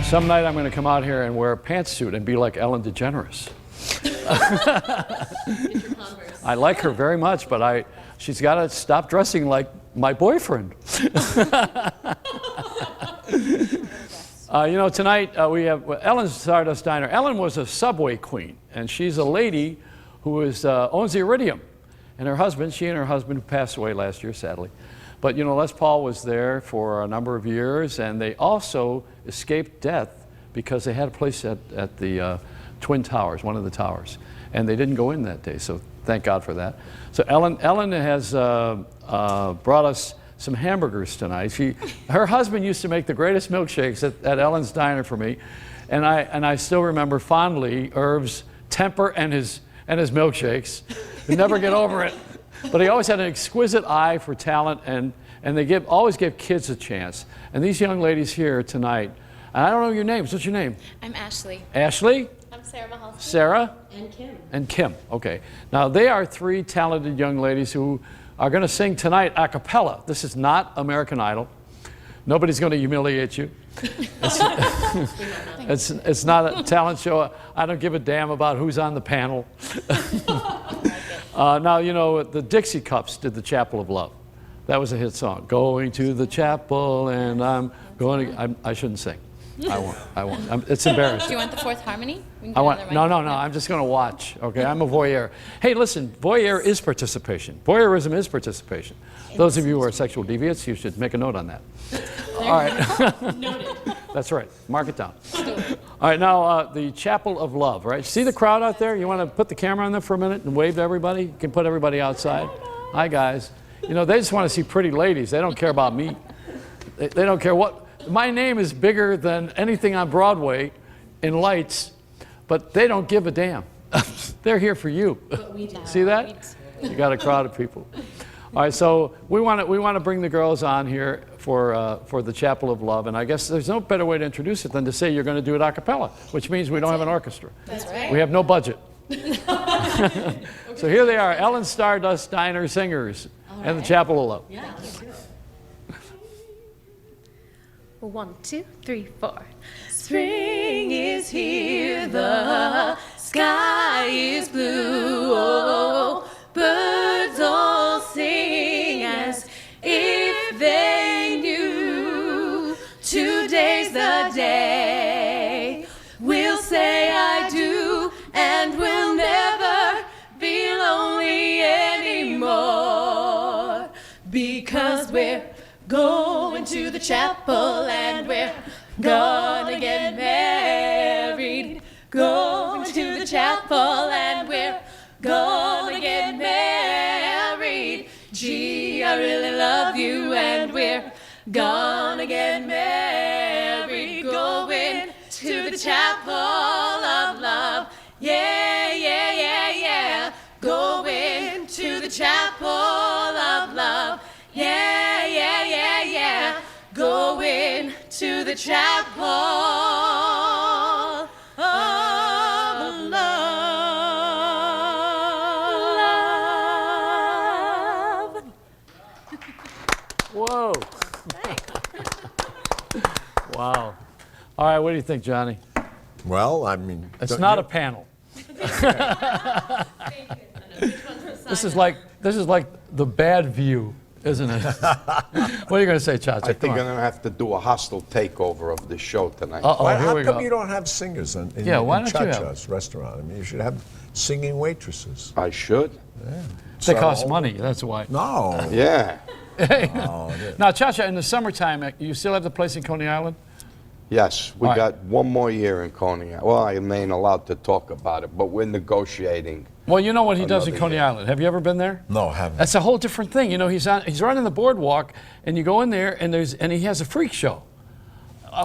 Some night I'm going to come out here and wear a pantsuit and be like Ellen DeGeneres. I like her very much, but she's got to stop dressing like my boyfriend. You know, tonight we have Ellen's Stardust Diner. Ellen was a Subway queen, and she's a lady who owns the Iridium. And her husband, she and her husband passed away last year, sadly. But, you know, Les Paul was there for a number of years, and they also escaped death because they had a place at the Twin Towers, one of the towers. And they didn't go in that day, so thank God for that. So Ellen has brought us some hamburgers tonight. Her husband used to make the greatest milkshakes at Ellen's Diner for me, and I still remember fondly Irv's temper and his milkshakes. We never get over it. But he always had an exquisite eye for talent, and they always give kids a chance. And these young ladies here tonight, and I don't know your names. What's your name? I'm Ashley. Ashley? I'm Sarah Mahalski. Sarah? And Kim. And Kim, okay. Now, they are three talented young ladies who are going to sing tonight a cappella. This is not American Idol. Nobody's going to humiliate you. It's not a talent show. I don't give a damn about who's on the panel. Now, you know, the Dixie Cups did the Chapel of Love. That was a hit song. Going to the chapel and I'm going to... I shouldn't sing. I won't. It's embarrassing. Do you want the fourth harmony? No. I'm just going to watch. Okay, I'm a voyeur. Hey, listen, voyeur is participation. Voyeurism is participation. Those of you who are sexual deviants, you should make a note on that. All right. Noted. That's right. Mark it down. All right, now the Chapel of Love, right? See the crowd out there? You want to put the camera on them for a minute and wave to everybody? You can put everybody outside. Hi, guys. You know, they just want to see pretty ladies. They don't care about me. They don't care what... My name is bigger than anything on Broadway in lights, but they don't give a damn. They're here for you. See that? You got a crowd of people. All right, so we want to bring the girls on here for the Chapel of Love, and I guess there's no better way to introduce it than to say you're going to do it a cappella, which means we don't have an orchestra. That's right. We have no budget. So here they are, Ellen's Stardust Diner singers and the Chapel of Love. Yeah. 1, 2, 3, 4. Spring is here, the sky is blue. Oh, birds all sing as if they knew. Today's the day we'll say I do, and we'll never be lonely anymore, because we're going to the chapel and we're gonna get married. Going to the chapel and we're gonna get married. Gee, I really love you and we're gonna get married. Going to the chapel of love. Yeah, yeah, yeah, yeah. Going to the chapel of love. Yeah, yeah, yeah, yeah. Going to the chapel of love. Whoa. Wow. All right, what do you think, Johnny? Well, I mean... It's not a panel. This is like the bad view. Isn't it? What are you going to say, Ciarcia? I think I'm going to have to do a hostile takeover of the show tonight. How come you don't have singers in Ciarcia's restaurant? I mean, you should have singing waitresses. I should. Yeah. They cost money, that's why. No. Yeah. Now, Ciarcia, in the summertime, you still have the place in Coney Island? Yes, we got one more year in Coney Island. Well, I ain't allowed to talk about it, but we're negotiating. Well, you know what he does in Coney Island. Have you ever been there? No, I haven't. That's a whole different thing. You know, he's running the boardwalk, and you go in there, and he has a freak show.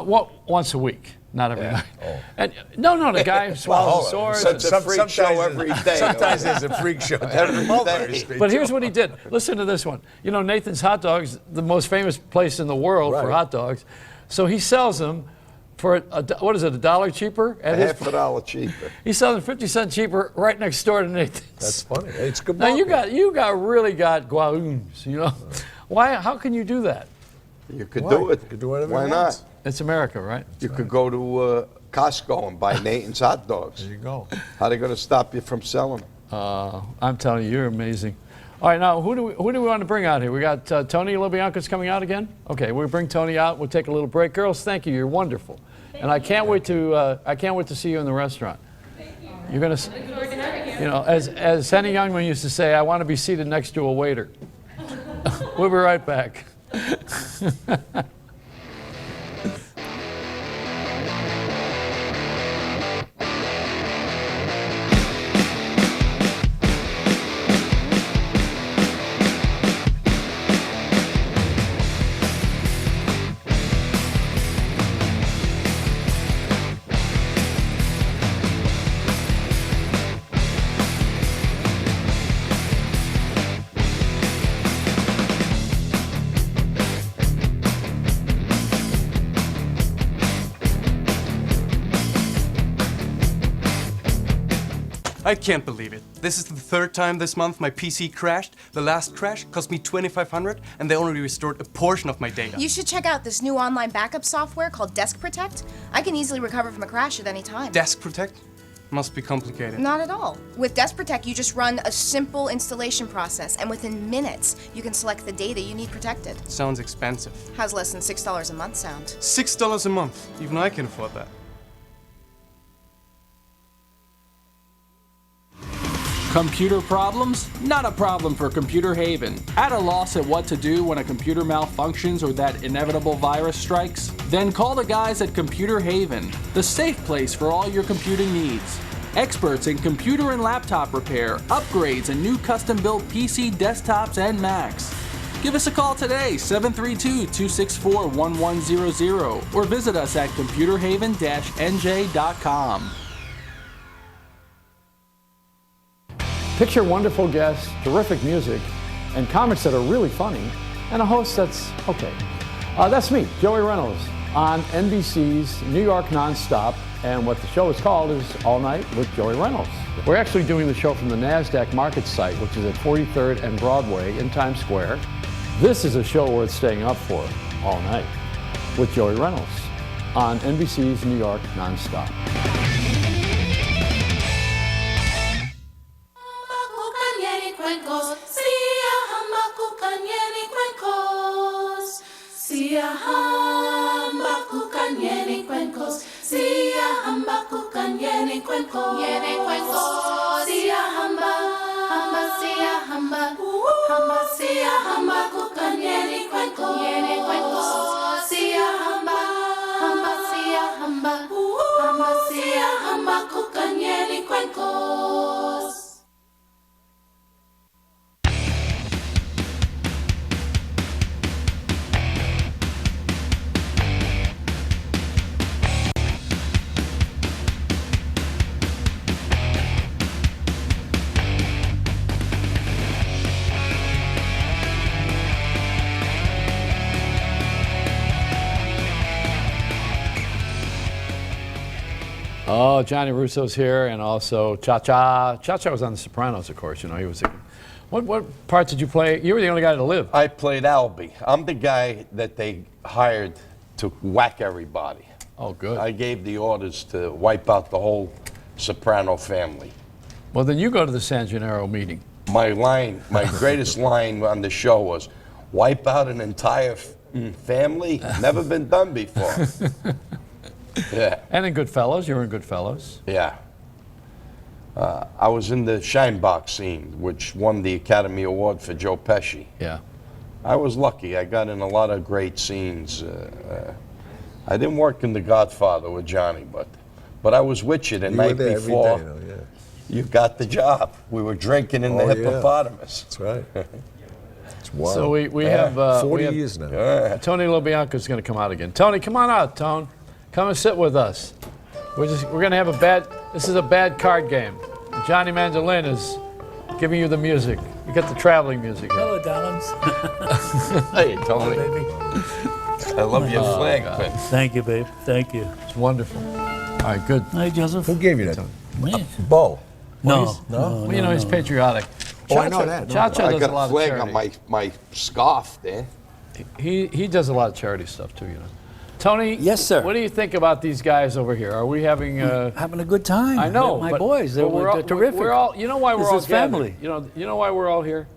Once a week, not every night. Oh. And, no, the guy who swallows swords. It's a freak show every day. Sometimes there's a freak show every day. But here's what he did. Listen to this one. You know, Nathan's Hot Dogs, the most famous place in the world for hot dogs. So he sells them for, what is it, $1 cheaper? Half a dollar cheaper. He sells them 50 cents cheaper right next door to Nathan's. That's funny. It's good Now marketing. you really got guaoons, you know. How can you do that? You could do it. You could do whatever Why you not? want. It's America, right? You could go to Costco and buy Nathan's hot dogs. There you go. How are they going to stop you from selling them? I'm telling you, you're amazing. All right, now who do we want to bring out here? We got Tony Lo Bianco's coming out again. Okay, we'll bring Tony out. We'll take a little break. Girls, thank you. You're wonderful, and I can't wait to see you in the restaurant. You're gonna, you know, as Henny Youngman used to say, I want to be seated next to a waiter. We'll be right back. I can't believe it. This is the third time this month my PC crashed. The last crash cost me $2,500 and they only restored a portion of my data. You should check out this new online backup software called Desk Protect. I can easily recover from a crash at any time. Desk Protect? Must be complicated. Not at all. With Desk Protect, you just run a simple installation process, and within minutes, you can select the data you need protected. Sounds expensive. How's less than $6 a month sound? $6 a month. Even I can afford that. Computer problems? Not a problem for Computer Haven. At a loss at what to do when a computer malfunctions or that inevitable virus strikes? Then call the guys at Computer Haven, the safe place for all your computing needs. Experts in computer and laptop repair, upgrades, and new custom-built PC desktops and Macs. Give us a call today, 732-264-1100, or visit us at computerhaven-nj.com. Picture wonderful guests, terrific music, and comics that are really funny, and a host that's okay. That's me, Joey Reynolds, on NBC's New York Nonstop, and what the show is called is All Night with Joey Reynolds. We're actually doing the show from the NASDAQ market site, which is at 43rd and Broadway in Times Square. This is a show worth staying up for all night with Joey Reynolds on NBC's New York Nonstop. Oh, Gianni Russo's here, and also Ciarcia. Ciarcia was on The Sopranos, of course. You know, he was. What part did you play? You were the only guy to live. I played Albie. I'm the guy that they hired to whack everybody. Oh, good. I gave the orders to wipe out the whole Soprano family. Well, then you go to the San Gennaro meeting. My greatest line on the show was, wipe out an entire family? Never been done before. Yeah. And in Goodfellas, you were in Goodfellas. Yeah. I was in the Shine Box scene, which won the Academy Award for Joe Pesci. Yeah. I was lucky. I got in a lot of great scenes. I didn't work in The Godfather with Johnny, but I was with you the night before. Every day, though, yeah. You got the job. We were drinking in the hippopotamus. That's right. It's wild. So we have 40 years now. Tony Lo Bianco is going to come out again. Tony, come on out, Tone. Come and sit with us. We're going to have this is a bad card game. Johnny Mandolin is giving you the music. You got the traveling music. Hello, darlings. Hey, Tony. Hello, baby. I love your flag. Thank you, babe. Thank you. It's wonderful. All right, good. Hey, Joseph. Who gave you that? Me. Bo. No. Well, you know, he's patriotic. Oh, I know that. Ciarcia I does got a lot a flag of on charity. my scarf there. He does a lot of charity stuff too, you know. Tony. Yes, sir. What do you think about these guys over here? Are we having having a good time? I know, my but, boys. They're terrific. We're all. You know why we're This all is family. gathered? You know why we're all here?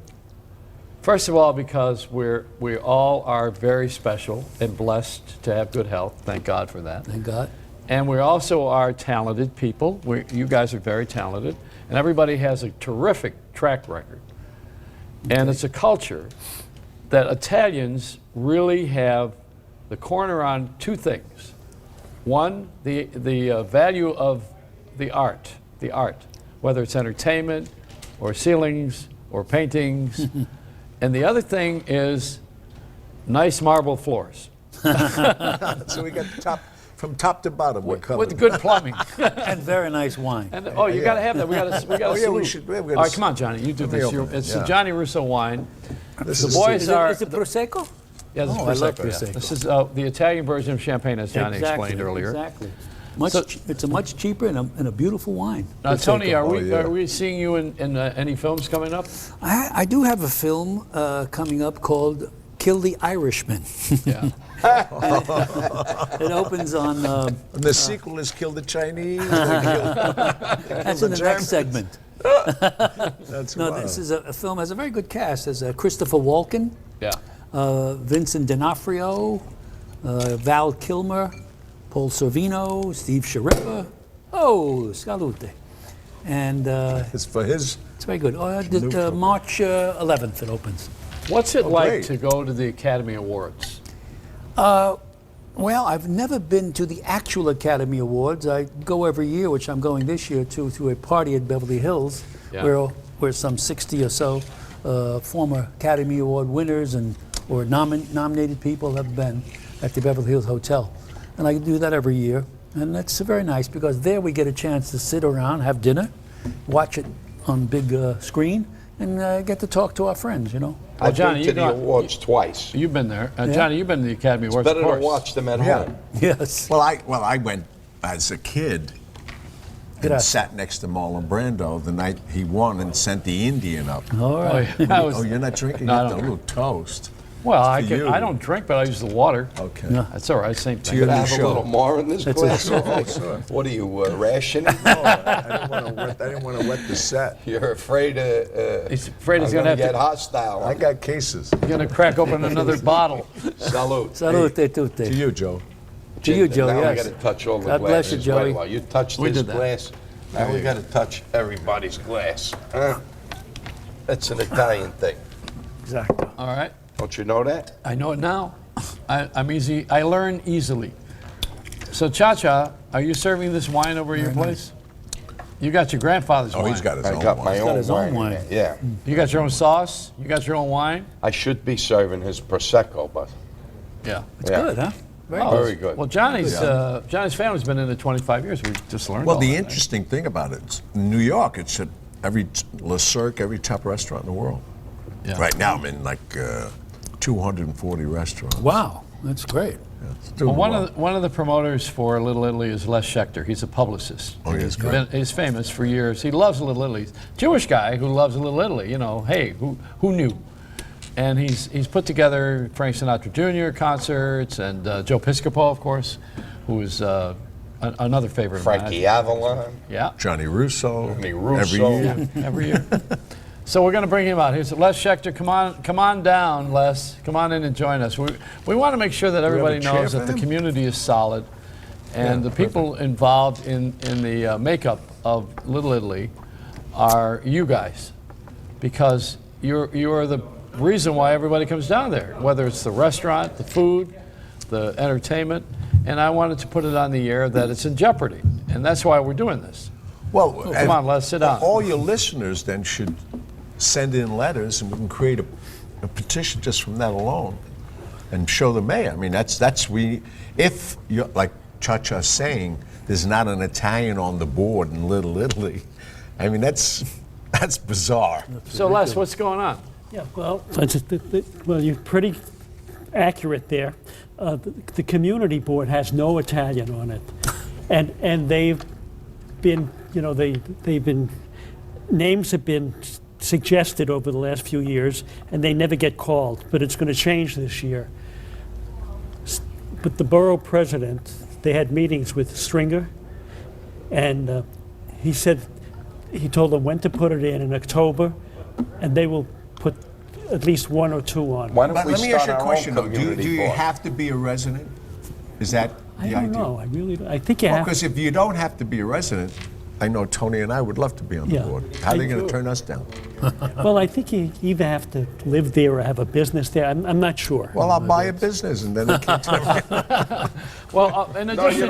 First of all, because we all are very special and blessed to have good health. Thank God for that. Thank God. And we also are talented people. You guys are very talented, and everybody has a terrific track record. And it's a culture that Italians really have the corner on two things. One, the value of the art, whether it's entertainment or ceilings or paintings. And the other thing is nice marble floors. So we got from top to bottom. We're covered. With good plumbing. And very nice wine. And, you got to have that. We got to we should. All right, come on, Johnny. You do this. It's the Johnny Russo wine. The boys are. Is it Prosecco? Yeah, this is I Prosecco. love Prosecco. Yeah. This is the Italian version of champagne, as Johnny explained earlier. Exactly. It's a much cheaper and a beautiful wine. Now, Tony, are we seeing you in any films coming up? I do have a film coming up called Kill the Irishman. Yeah. It opens on. And the sequel is Kill the Chinese. That's in the next segment. That's no, wild. this is a film has a very good cast. There's Christopher Walken, Vincent D'Onofrio, Val Kilmer, Paul Sorvino, Steve Sciarippa. Oh, salute! And it's for his. It's very good. March 11th it opens. What's it like to go to the Academy Awards? Well, I've never been to the actual Academy Awards. I go every year, which I'm going this year to a party at Beverly Hills, where some 60 or so former Academy Award winners or nominated people have been at the Beverly Hills Hotel. And I do that every year. And that's very nice because there we get a chance to sit around, have dinner, watch it on big screen, and get to talk to our friends, you know. Well, Johnny, I've been to the awards twice. You've been there. Johnny, you've been to the Academy Awards, It's better of course. to watch them at home. Yes. Well, I went as a kid and sat next to Marlon Brando the night he won and sent the Indian up. All right. You're not drinking? No, You have a little toast. Well, I don't drink, but I use the water. Okay. Yeah. That's all right. Same thing. Could I have a little more in this glass? Sure. What are you, rationing? No, I didn't want to wet the set. You're afraid he's afraid he's going to get hostile. I got cases. He's going to crack open another bottle. Salute. Salute tutte. To you, Joe. To you, Joe, now yes. we got to touch all the God bless you, glasses. Joey. While you touch We this did that. glass, now we got to touch everybody's glass. That's an Italian thing. Exactly. All right. Don't you know that? I know it now. I'm easy. I learn easily. So, Ciarcia, are you serving this wine over at your place? You got your grandfather's wine. Oh, he's got his own got wine. my He's own got his own wine. wine. Yeah. You got your own sauce. You got your own wine. I should be serving his Prosecco, but Yeah. It's good, huh? very good. Well, Johnny's family's been in it 25 years. We just learned. Well, all the that. interesting thing about it is in New York, it's at every Le Cirque, every top restaurant in the world. Yeah. Right now, I'm in like 240 restaurants. Wow, that's great. Well, one of the promoters for Little Italy is Les Schechter. He's a publicist. Oh, he's great. He's famous for years. He loves Little Italy. He's a Jewish guy who loves Little Italy. You know, hey, who knew? And he's put together Frank Sinatra Jr. concerts and Joe Piscopo, of course, who is another favorite of mine. Frankie Avalon. Yeah. Johnny Russo. Johnny Russo. Every year. Yeah, every year. So we're going to bring him out. Here's Les Schechter. Come on down, Les. Come on in and join us. We want to make sure that everybody knows that the community is solid, and the people involved in the makeup of Little Italy are you guys, because you are the reason why everybody comes down there, whether it's the restaurant, the food, the entertainment, and I wanted to put it on the air that it's in jeopardy, and that's why we're doing this. Well, come on, Les, sit down. All your listeners then should send in letters, and we can create a petition just from that alone, and show the mayor. I mean, if you're like Ciarcia's saying, there's not an Italian on the board in Little Italy. I mean, that's bizarre. So, Les, what's going on? Yeah, well, you're pretty accurate there. The community board has no Italian on it, and they've been, names have been suggested over the last few years, and they never get called. But it's going to change this year. But the borough president, they had meetings with Stringer, and he told them when to put it in October, and they will put at least 1 or 2 on. But let me ask you a question, though. Do you have to be a resident? Is that the idea? I don't know. I really don't. I think you Well, have. because if you don't have to be a resident, I know Tony and I would love to be on the board. How are they going to turn us down? Well, I think you either have to live there or have a business there. I'm not sure. Well, I'll buy a business and then they can't tell me. Well, in No, addition, you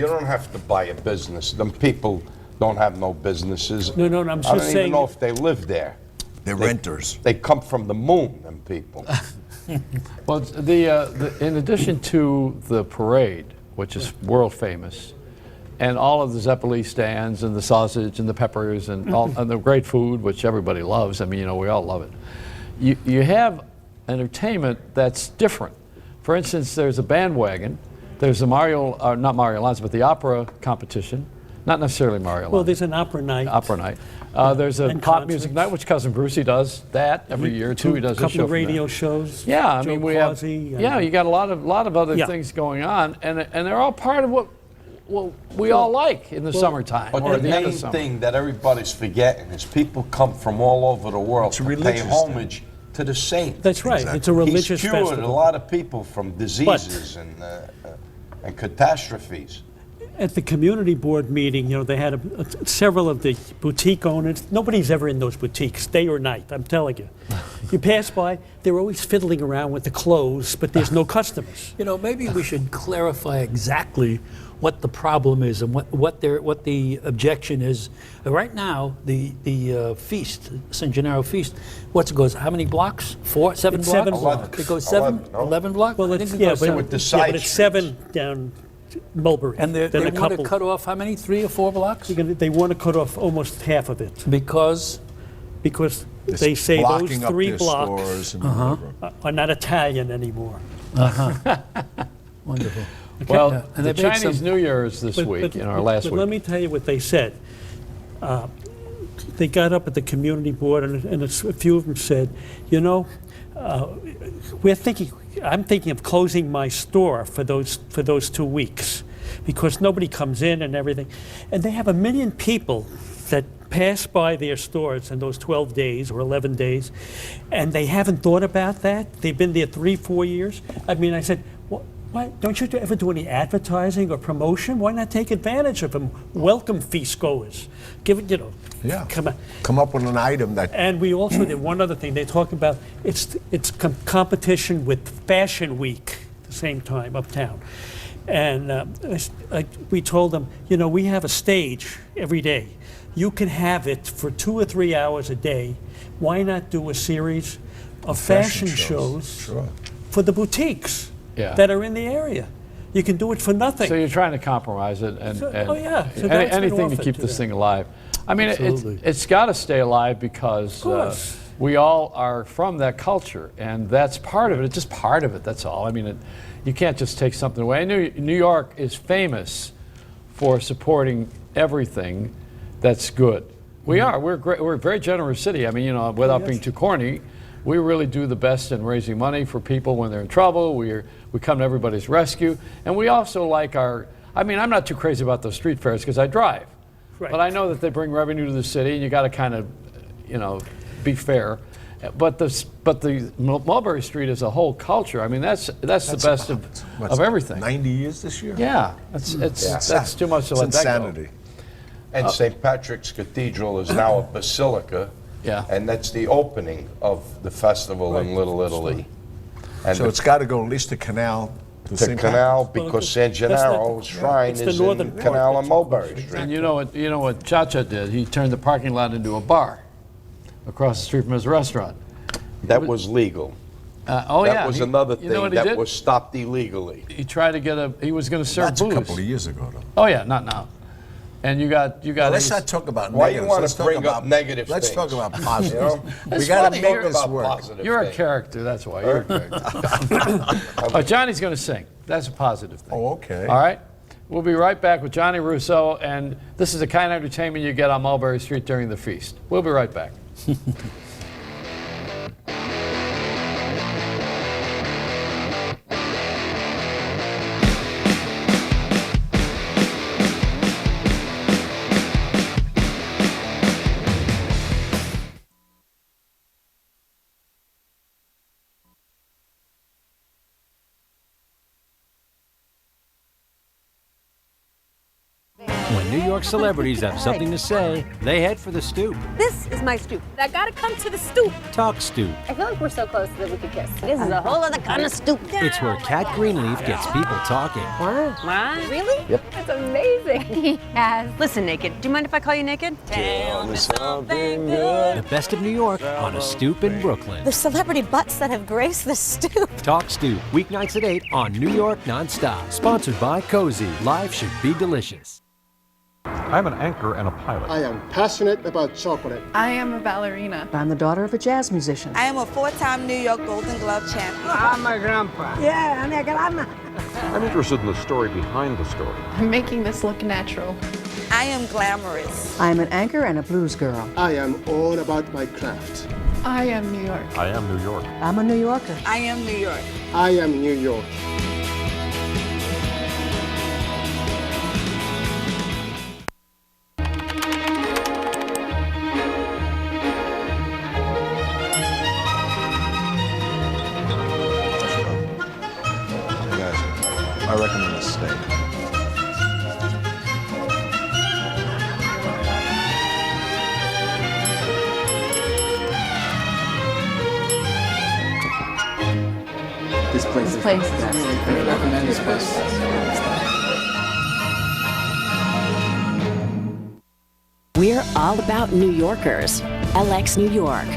don't have to buy a business. Them people don't have no businesses. No, I'm I just don't saying. even know if they live there. They're renters. They come from the moon, them people. well, in addition to the parade, which is world famous, and all of the Zeppeli stands and the sausage and the peppers and and the great food, which everybody loves. I mean, you know, we all love it. You have entertainment that's different. For instance, there's a bandwagon. There's the not Mario Lanza, but the opera competition. Not necessarily Mario Well, Lanza. there's an opera night. Opera night. There's a And pop music night, which Cousin Brucey does that every year too. He does a a couple show of from radio there. shows. Yeah, I Joe mean we have. Quasi, Yeah, you got a lot of other Yeah. things going on, and they're all part of what we all like in the summertime. But or the the end main of summer. thing that everybody's forgetting is people come from all over the world to pay religious homage to the saint. That's right. It's a religious He's cured festival. a lot of people from diseases and catastrophes. At the community board meeting, you know, they had several of the boutique owners. Nobody's ever in those boutiques, day or night, I'm telling you. You pass by, they're always fiddling around with the clothes, but there's no customers. You know, maybe we should clarify exactly what the problem is and what the objection is. Right now, the feast, San Gennaro feast, it goes how many blocks? 4, 7 It's blocks? 7 blocks. It goes 7, 11, no? 11 blocks? Well, I it's, think it yeah, goes but, 7. with the yeah, side but it's streets. 7 down Mulberry. And they then a want to couple. cut off how many? 3 or 4 blocks? They want to cut off almost half of it Because It's they say those blocking up 3 their blocks stores and whatever. are not Italian anymore. wonderful. Well, Yeah. And the they made Chinese some- New Year is this week, last but week. let me tell you what they said. They got up at the community board, and a few of them said, you know, I'm thinking of closing my store for those 2 weeks because nobody comes in and everything. And they have 1 million people that pass by their stores in those 12 days or 11 days, and they haven't thought about that. They've been there 3-4 years. I mean, I said, why don't you ever do any advertising or promotion? Why not take advantage of them? Welcome feast goers. Give it, Yeah. come on. Come up with an item that. And we also did one other thing. They talk about it's competition with Fashion Week at the same time uptown. And we told them, we have a stage every day. You can have it for 2 or 3 hours a day. Why not do a series of fashion shows for the boutiques that are in the area? You can do it for nothing. So you're trying to compromise it and So that's been anything to offered keep to this them. thing alive. I mean, it's got to stay alive because we all are from that culture, and that's part of it. It's just part of it, that's all. I mean, you can't just take something away. New York is famous for supporting everything that's good. We are. We're a very generous city. I mean, without being too corny, we really do the best in raising money for people when they're in trouble. We come to everybody's rescue. And we also like I'm not too crazy about those street fairs because I drive. Right. But I know that they bring revenue to the city, and you got to kind of, be fair. But the Mulberry Street is a whole culture. I mean, that's the best of everything. 90 years this year? Yeah, that's too much to let that go. Insanity. And St. Patrick's Cathedral is now a basilica. Yeah. And that's the opening of the festival in Little Italy. And So it's got to go at least to Canal. To the St. canal, Patrick's. because San Gennaro's shrine It's the is northern in part. Canal and Mulberry Street. And you know what Ciarcia did? He turned the parking lot into a bar across the street from his restaurant. That was legal. That was another thing that was stopped illegally. He tried to he was going to serve That's booze. a couple of years ago, though. Oh yeah, not now. And you got. Let's not talk about Why negatives. you want Let's to talk bring about up negative Let's things? talk about positives. We It's got to funny, make you're this about work. positive You're a things. character. That's why you're a character. Oh, Johnny's going to sing. That's a positive thing. Oh, okay. All right. We'll be right back with Gianni Russo, and this is the kind of entertainment you get on Mulberry Street during the feast. We'll be right back. York celebrities have something to say, they head for the stoop. This is my stoop. I gotta come to the stoop. Talk Stoop. I feel like we're so close that we could kiss. This is a whole other kind of stoop. It's where Kat Greenleaf gets people talking. What? Really? Yep. That's amazing. Yes. Listen, Naked. Do you mind if I call you Naked? Tell me something good. The best of New York on a stoop in Brooklyn. The celebrity butts that have graced the stoop. Talk Stoop, weeknights at 8 on New York Nonstop. Sponsored by Cozy. Life should be delicious. I'm an anchor and a pilot. I am passionate about chocolate. I am a ballerina. I'm the daughter of a jazz musician. I am a 4-time New York Golden Glove champion. I'm my grandpa. Yeah, I'm a grandma. I'm interested in the story behind the story. I'm making this look natural. I am glamorous. I'm an anchor and a blues girl. I am all about my craft. I am New York. I am New York. I'm a New Yorker. I am New York. I am New York. I recommend a steak. This place is I recommend this place. We're all about New Yorkers. LX New York.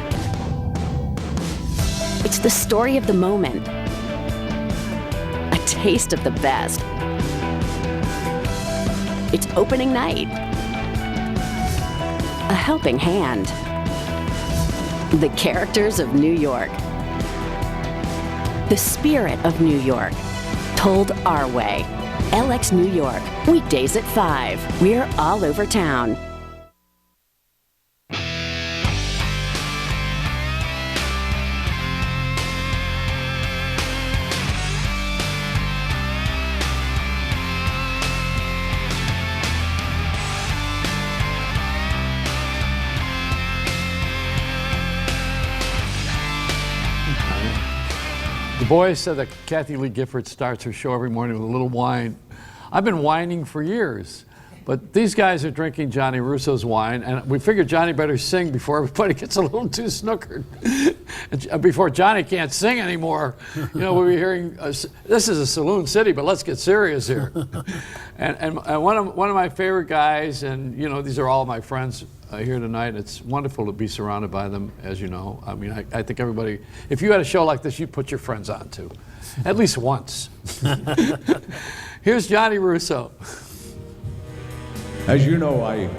It's the story of the moment. A taste of the best. It's opening night. A helping hand. The characters of New York. The spirit of New York. Told our way. LX New York. Weekdays at 5. We're all over town. The boys said that Kathy Lee Gifford starts her show every morning with a little wine. I've been whining for years, but these guys are drinking Gianni Russo's wine, and we figured Johnny better sing before everybody gets a little too snookered. And before Johnny can't sing anymore, you know, we'll be hearing, this is a saloon city, but let's get serious here. and one of my favorite guys, and you know, these are all my friends here tonight. It's wonderful to be surrounded by them, as you know. I mean, I think everybody, if you had a show like this, you'd put your friends on too, at least once. Here's Gianni Russo. As you know, I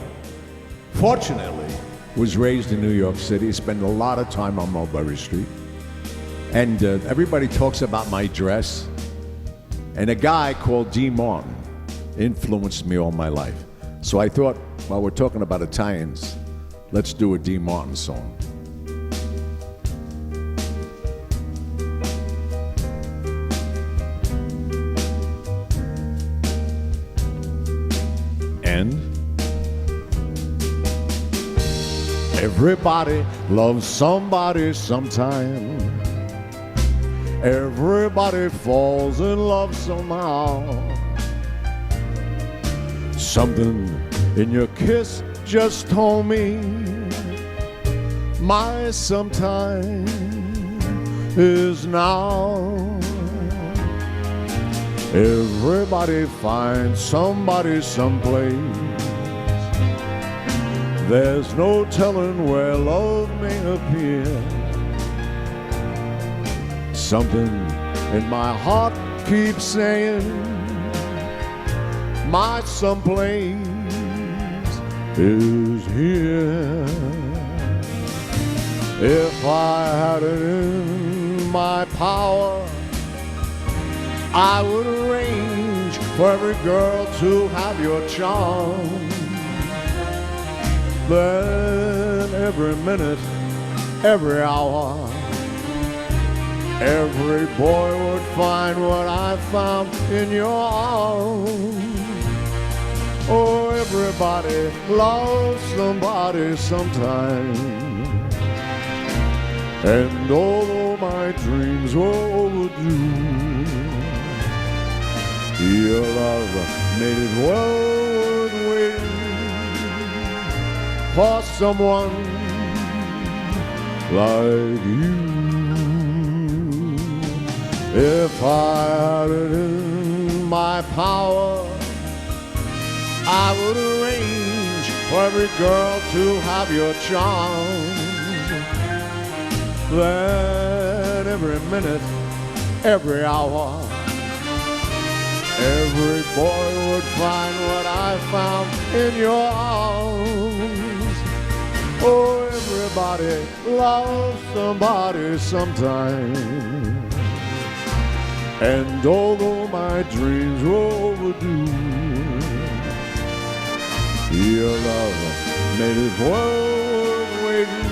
fortunately was raised in New York City, spent a lot of time on Mulberry Street. And everybody talks about my dress. And a guy called D. Martin influenced me all my life. So I thought, while we're talking about Italians, let's do a D. Martin song. And everybody loves somebody sometime. Everybody falls in love somehow. Something in your kiss just told me my sometime is now. Everybody finds somebody someplace. There's no telling where love may appear. Something in my heart keeps saying my someplace is here. If I had it in my power, I would arrange for every girl to have your charm. Then every minute, every hour, every boy would find what I found in your arms. Oh, everybody loves somebody sometime. And although my dreams were overdue, your love made it well worth waiting. for someone like you. If I had it in my power, I would arrange for every girl to have your charm. Then every minute, every hour, every boy would find what I found in your arms. Oh, everybody loves somebody sometime. And although my dreams were overdue, your love made it worth waiting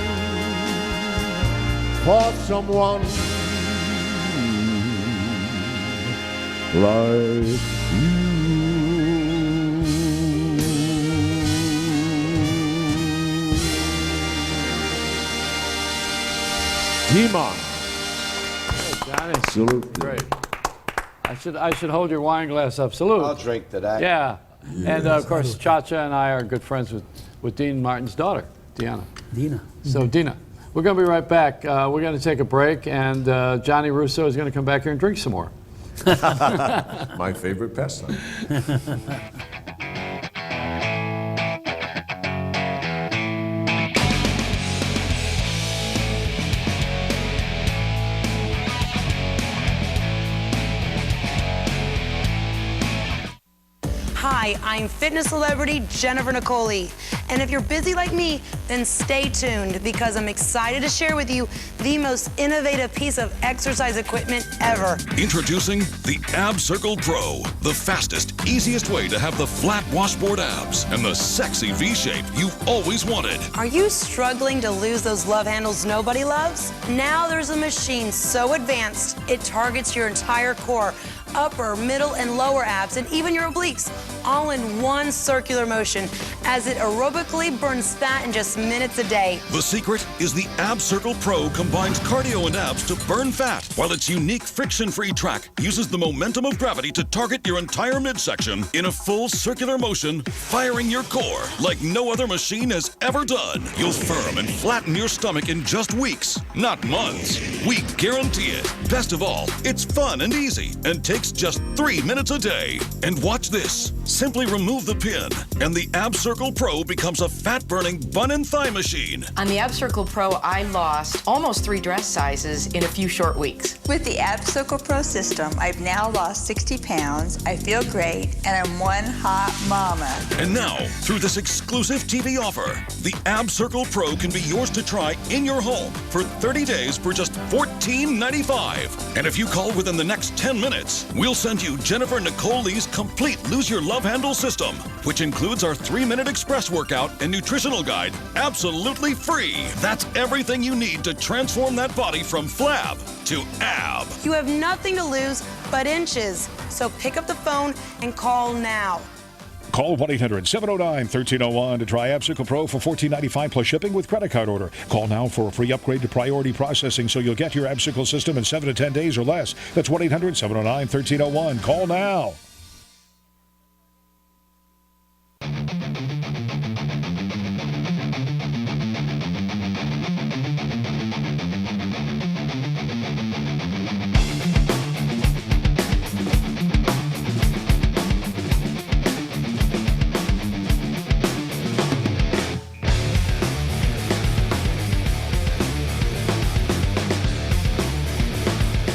for someone like you. Demon. Johnny. Salute. Great. I should hold your wine glass up. Salute. I'll drink to that. Yeah. And of course, Ciarcia and I are good friends with Dean Martin's daughter, Deanna. Dina. So, Dina, we're going to be right back. We're going to take a break, and Gianni Russo is going to come back here and drink some more. My favorite pastime. Hi, I'm fitness celebrity Jennifer Nicoli. And if you're busy like me, then stay tuned because I'm excited to share with you the most innovative piece of exercise equipment ever. Introducing the Ab Circle Pro, the fastest, easiest way to have the flat washboard abs and the sexy V-shape you've always wanted. Are you struggling to lose those love handles nobody loves? Now there's a machine so advanced, it targets your entire core, upper, middle, and lower abs, and even your obliques, all in one circular motion, as it aerobically burns fat in just minutes a day. The secret is the Ab Circle Pro combines cardio and abs to burn fat, while its unique friction-free track uses the momentum of gravity to target your entire midsection in a full circular motion, firing your core like no other machine has ever done. You'll firm and flatten your stomach in just weeks, not months. We guarantee it. Best of all, it's fun and easy and takes just 3 minutes a day. And watch this. Simply remove the pin, and the Ab Circle Pro becomes a fat-burning bun and thigh machine. On the Ab Circle Pro, I lost almost 3 dress sizes in a few short weeks. With the Ab Circle Pro system, I've now lost 60 pounds, I feel great, and I'm one hot mama. And now, through this exclusive TV offer, the Ab Circle Pro can be yours to try in your home for 30 days for just $14.95. And if you call within the next 10 minutes, we'll send you Jennifer Nicoli's complete Lose Your Love Handle system, which includes our 3-minute express workout and nutritional guide, absolutely free. That's everything you need to transform that body from flab to ab. You have nothing to lose but inches. So pick up the phone and call now. Call 1-800-709-1301 to try Ab Circle Pro for $14.95 plus shipping with credit card order. Call now for a free upgrade to priority processing so you'll get your Ab Circle system in 7 to 10 days or less. That's 1-800-709-1301. Call now.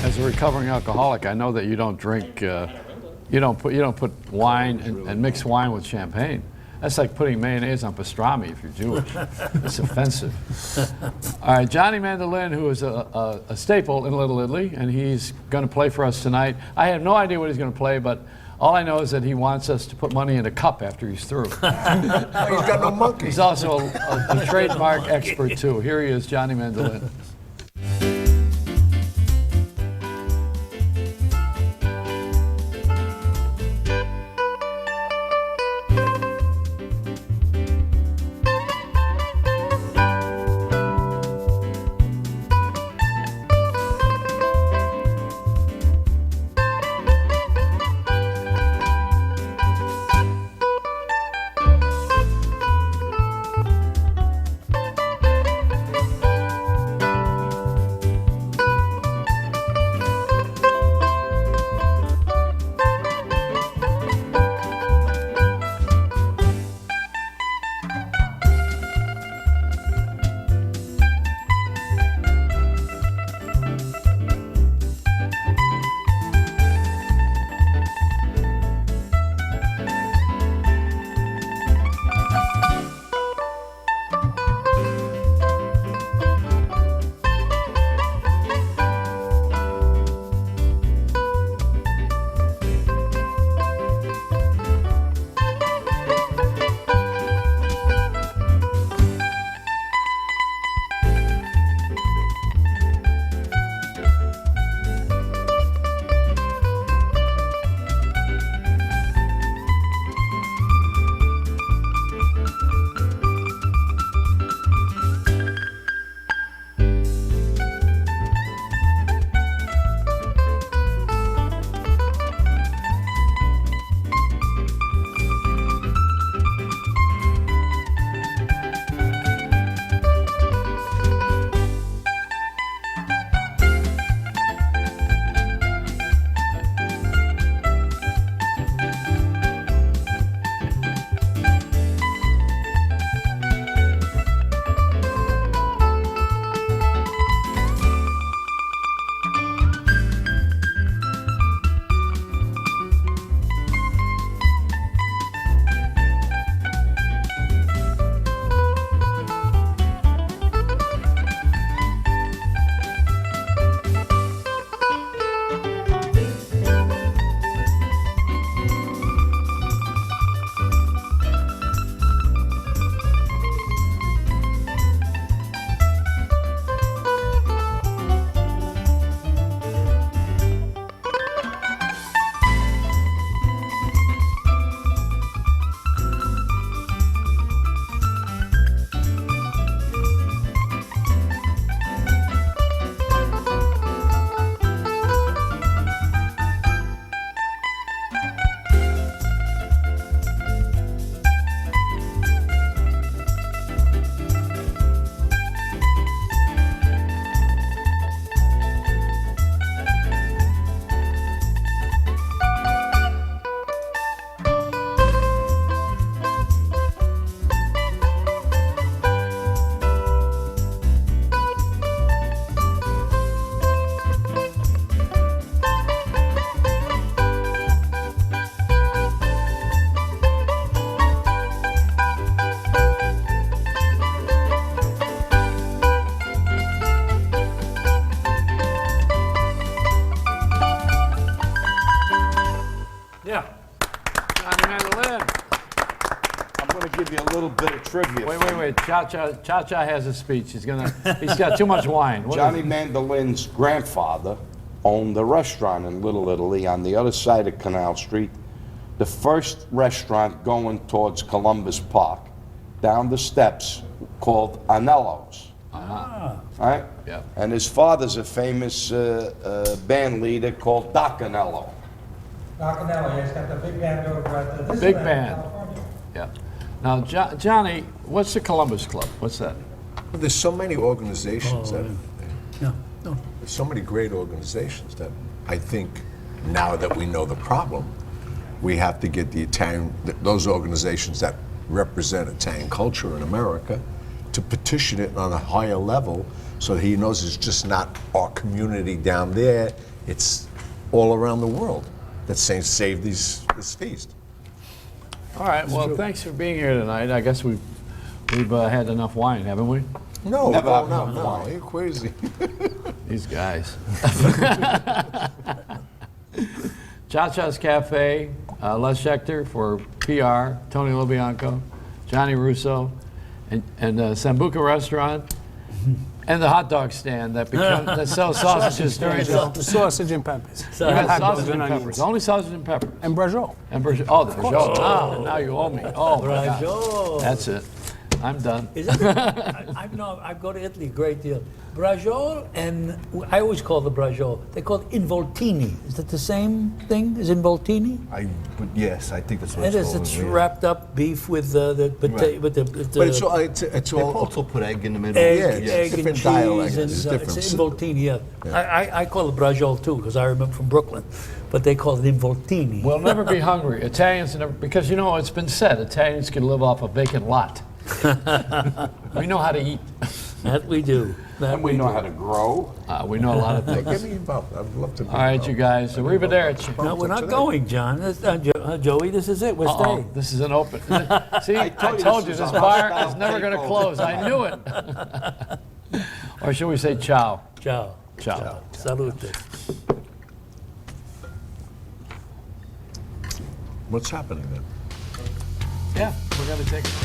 As a recovering alcoholic, I know that you don't drink. You don't put wine and mix wine with champagne. That's like putting mayonnaise on pastrami if you're Jewish. It's offensive. All right, Johnny Mandolin, who is a staple in Little Italy, and he's going to play for us tonight. I have no idea what he's going to play, but all I know is that he wants us to put money in a cup after he's through. He's got no monkey. He's also a trademark expert, too. Here he is, Johnny Mandolin. trivia. Wait. Ciarcia has a speech. He's got too much wine. What Johnny Mandolin's grandfather owned a restaurant in Little Italy on the other side of Canal Street. The first restaurant going towards Columbus Park, down the steps, called Anello's. Right? Yeah. And his father's a famous band leader called Doc Anello. Doc Anello, yeah, he's got the big band over at the Big band. Yeah. Now, Johnny, what's the Columbus Club? What's that? Well, there's so many organizations that. No. There's so many great organizations that I think now that we know the problem, we have to get the Italian, those organizations that represent Italian culture in America, to petition it on a higher level so that he knows it's just not our community down there, it's all around the world that's saying save this feast. All right, well, thanks for being here tonight. I guess we've had enough wine, haven't we? No, Never have no, enough no, wine. you're crazy. These guys. Ciarcia's Cafe, Les Schechter for PR, Tony Lo Bianco, Gianni Russo, and Sambuca Restaurant, and the hot dog stand that sells sausages during the sausage and peppers. sausage and peppers. Only sausage and peppers. And Braciole. And Braciole. Oh, the Braciole. Now you owe me. Oh, my God. That's it. I'm done. Is that I go to Italy a great deal. Braciole, and I always call the Braciole, they call it involtini. Is that the same thing as involtini? Yes, I think that's what It is. It's wrapped up beef with the potato. But it's all also put egg in the middle. Egg and cheese, dialects. and It's it's different. involtini. Yeah. I call it Braciole too because I remember from Brooklyn, but they call it involtini. We'll never be hungry. Italians never, because it's been said Italians can live off a vacant lot. We know how to eat. That we do. And we know how to grow. We know a lot of things. Get me involved. I'd love to be All right, you guys. Arrivederci. No, we're not going, John. Joey, this is it. We're staying. This is an open. See, I told you, this bar is never going to close. I knew it. Or should we say ciao? Ciao. Ciao. Salute. What's happening then? Yeah, we're going to take a break.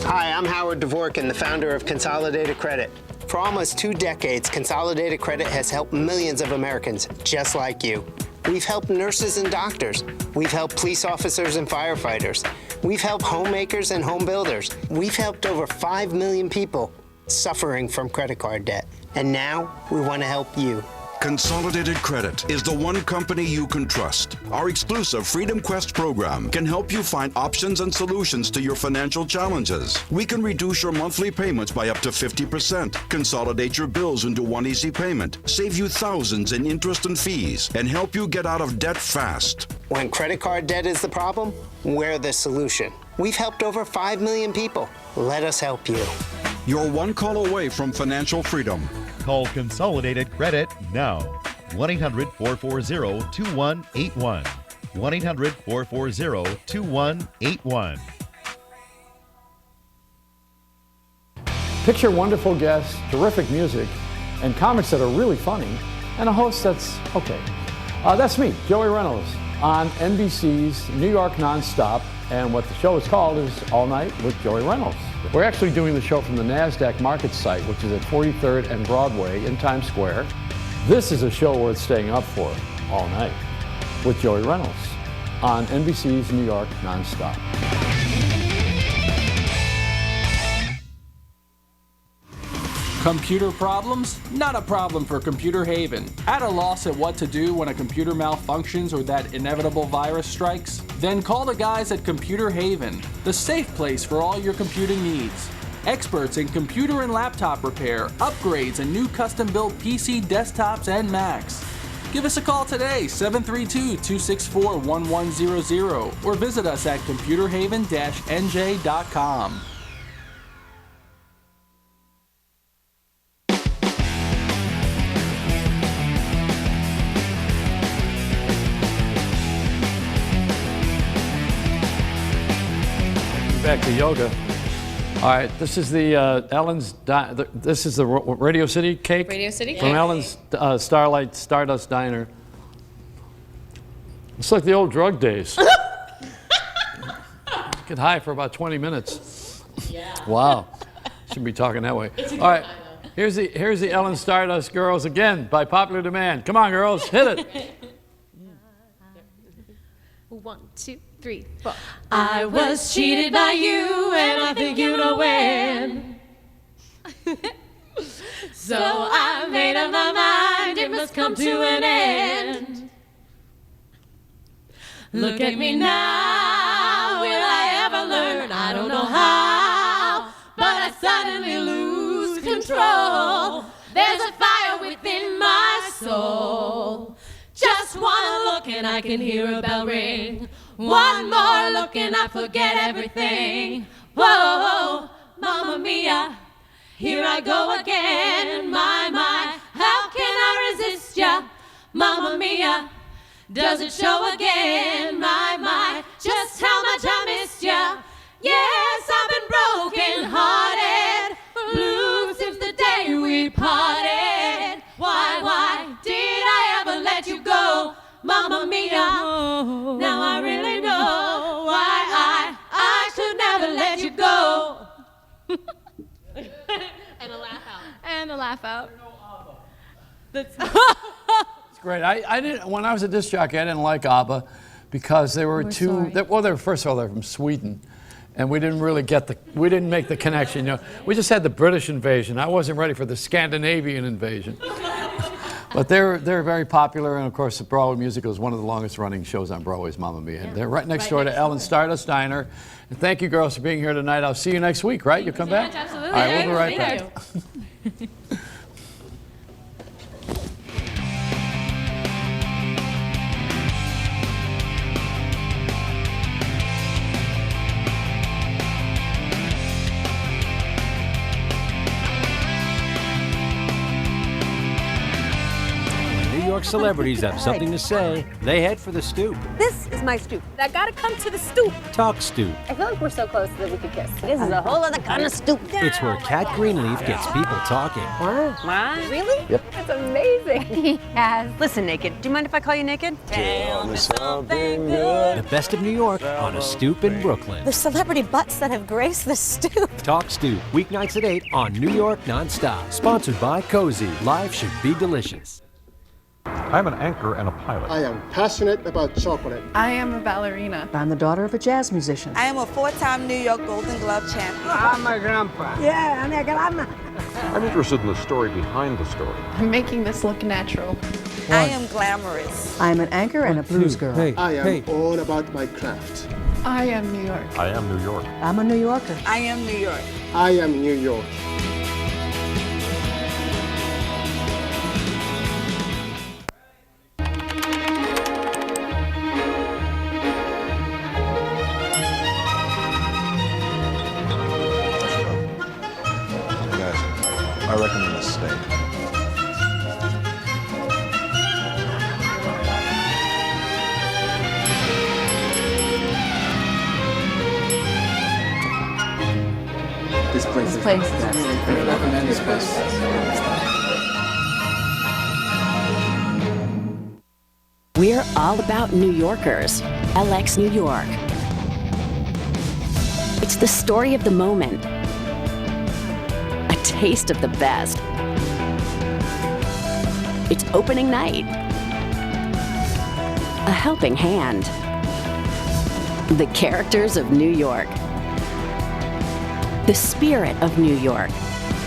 Hi, I'm Howard Dvorkin, the founder of Consolidated Credit. For almost 2 decades, Consolidated Credit has helped millions of Americans just like you. We've helped nurses and doctors. We've helped police officers and firefighters. We've helped homemakers and home builders. We've helped over 5 million people suffering from credit card debt. And now we want to help you. Consolidated Credit is the one company you can trust. Our exclusive Freedom Quest program can help you find options and solutions to your financial challenges. We can reduce your monthly payments by up to 50%, consolidate your bills into one easy payment, save you thousands in interest and fees, and help you get out of debt fast. When credit card debt is the problem, we're the solution. We've helped over 5 million people. Let us help you. You're one call away from financial freedom. Call Consolidated Credit now. 1-800-440-2181. 1-800-440-2181. Picture wonderful guests, terrific music, and comics that are really funny, and a host that's okay. That's me, Joey Reynolds, on NBC's New York Nonstop, and what the show is called is All Night with Joey Reynolds. We're actually doing the show from the NASDAQ market site, which is at 43rd and Broadway in Times Square. This is a show worth staying up for all night with Joey Reynolds on NBC's New York Nonstop. Computer problems? Not a problem for Computer Haven. At a loss at what to do when a computer malfunctions or that inevitable virus strikes? Then call the guys at Computer Haven, the safe place for all your computing needs. Experts in computer and laptop repair, upgrades, and new custom-built PC desktops and Macs. Give us a call today, 732-264-1100, or visit us at computerhaven-nj.com. the yoga. All right, this is the this is the Radio City cake. Radio City from cake. Ellen's Stardust Diner. It's like the old drug days. Get high for about 20 minutes. Yeah. Wow. Shouldn't be talking that way. It's a good All right. high, though. Here's the Ellen Stardust girls again by popular demand. Come on, girls, hit it. 1, 2, 3, 4. I was cheated by you, and I think you know when. So I made up my mind, it must come to an end. Look at me now, will I ever learn? I don't know how, but I suddenly lose control. There's a fire within my soul. Just one look and I can hear a bell ring. One more look and I forget everything. Whoa, Mamma Mia, here I go again. My, how can I resist ya? Mamma Mia, does it show again? My, just how much I missed ya. Yes, I've been broken hearted, blue since the day we parted. Why did I ever let you go, Mamma Mia? Now I really know why I should never let you go. And a laugh out. And a laugh out. That's It's great. I didn't, when I was a disc jockey, I didn't like ABBA because they were too, first of all, they're from Sweden. And we didn't really we didn't make the connection. You know, we just had the British invasion. I wasn't ready for the Scandinavian invasion. But they're very popular, and of course the Broadway musical is one of the longest running shows on Broadway's Mamma Mia. And they're right next door to Ellen Stardust Diner. And thank you girls for being here tonight. I'll see you next week, right? You come back? Absolutely. All right, we'll be right Thank back. you. New York celebrities have something to say, they head for the stoop. This is my stoop. I gotta come to the stoop. Talk Stoop. I feel like we're so close that we could kiss. This is a whole other kind of stoop. It's where Cat Greenleaf gets people talking. What? Really? Yep. That's amazing. Yes. Listen, Naked. Do you mind if I call you Naked? Tell me something good. The best of New York on a stoop in Brooklyn. The celebrity butts that have graced the stoop. Talk Stoop, weeknights at 8 on New York Nonstop. Sponsored by Cozy. Life should be delicious. I'm an anchor and a pilot. I am passionate about chocolate. I am a ballerina. I'm the daughter of a jazz musician. I am a 4-time New York Golden Glove champion. I'm my grandpa. Yeah, I'm a grandma. I'm interested in the story behind the story. I'm making this look natural. I am glamorous. I'm an anchor and a blues girl. I am all about my craft. I am New York. I am New York. I'm a New Yorker. I am New York. I am New York. I recommend a steak. This place is really great. I recommend this place. We're all about New Yorkers. LX New York. It's the story of the moment. A taste of the best. It's opening night. A helping hand. The characters of New York. The spirit of New York.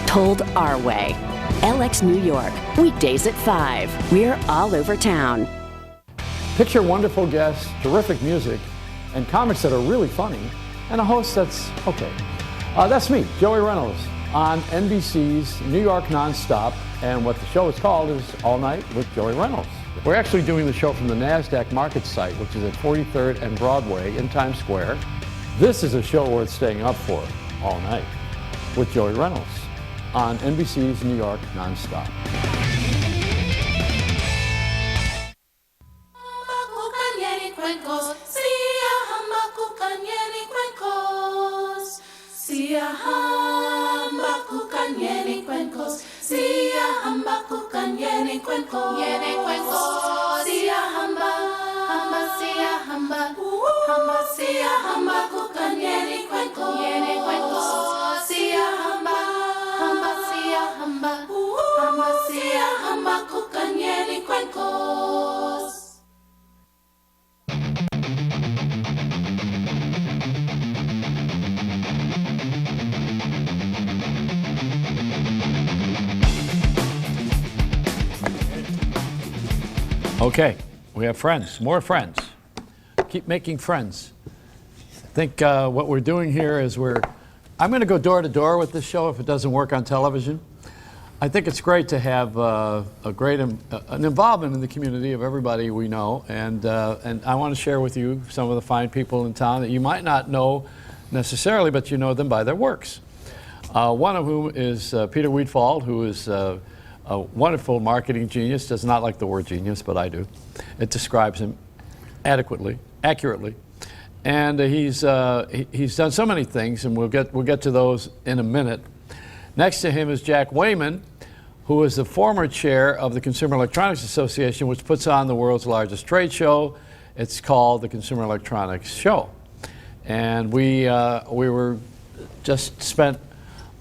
Told our way. LX New York. Weekdays at 5. We're all over town. Picture wonderful guests, terrific music, and comics that are really funny, and a host that's okay. That's me, Joey Reynolds, on NBC's New York Nonstop, and what the show is called is All Night with Joey Reynolds. We're actually doing the show from the NASDAQ market site, which is at 43rd and Broadway in Times Square. This is a show worth staying up for all night with Joey Reynolds on NBC's New York Nonstop. Okay, we have friends, more friends. Keep making friends. I think what we're doing here is I'm going to go door to door with this show if it doesn't work on television. I think it's great to have an involvement in the community of everybody we know, and I want to share with you some of the fine people in town that you might not know necessarily, but you know them by their works. One of whom is Peter Weedfald, who is a wonderful marketing genius. Does not like the word genius, but I do. It describes him adequately, accurately, and he's done so many things, and we'll get to those in a minute. Next to him is Jack Wayman, who is the former chair of the Consumer Electronics Association, which puts on the world's largest trade show. It's called the Consumer Electronics Show, and we were just spent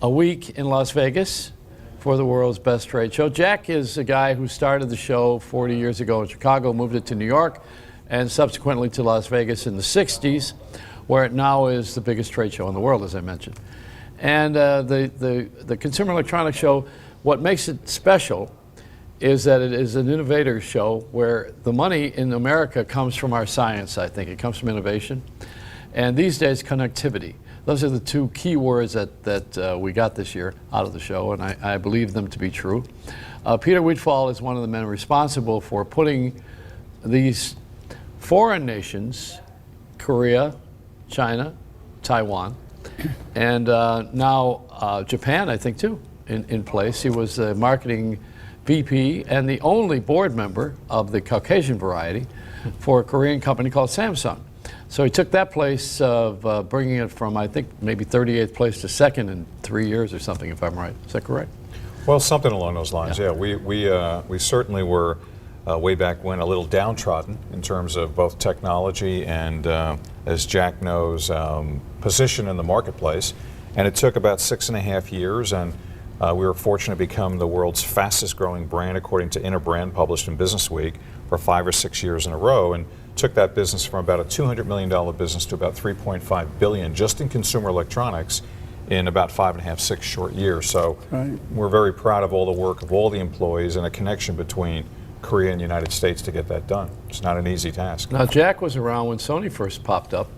a week in Las Vegas for the world's best trade show. Jack is a guy who started the show 40 years ago in Chicago, moved it to New York, and subsequently to Las Vegas in the 60s, where it now is the biggest trade show in the world, as I mentioned. And the Consumer Electronics Show, what makes it special is that it is an innovator show where the money in America comes from our science, I think. It comes from innovation. And these days, connectivity. Those are the two key words that we got this year out of the show, and I believe them to be true. Peter Weedfald is one of the men responsible for putting these foreign nations, Korea, China, Taiwan, and now Japan, I think, too, in place. He was the marketing VP and the only board member of the Caucasian variety for a Korean company called Samsung. So he took that place of bringing it from, I think, maybe 38th place to second in 3 years or something, if I'm right. Is that correct? Well, something along those lines, yeah. We certainly were, way back when, a little downtrodden in terms of both technology and, as Jack knows, position in the marketplace. And it took about 6.5 years, and we were fortunate to become the world's fastest growing brand, according to Interbrand, published in Business Week, for 5 or 6 years in a row. And took that business from about a $200 million business to about $3.5 billion just in consumer electronics in about 5.5, 6 short years. So we're very proud of all the work of all the employees and a connection between Korea and the United States to get that done. It's not an easy task. Now, Jack was around when Sony first popped up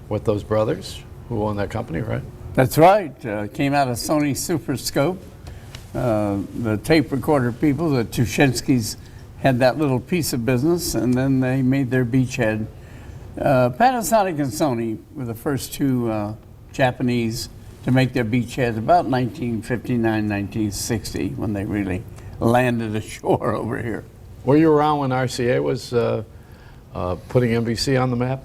with those brothers who owned that company, right? That's right. Came out of Sony Super Scope. The tape recorder people, the Tuschinskis, had that little piece of business, and then they made their beachhead. Panasonic and Sony were the first two Japanese to make their beachheads about 1959, 1960, when they really landed ashore over here. Were you around when RCA was putting NBC on the map?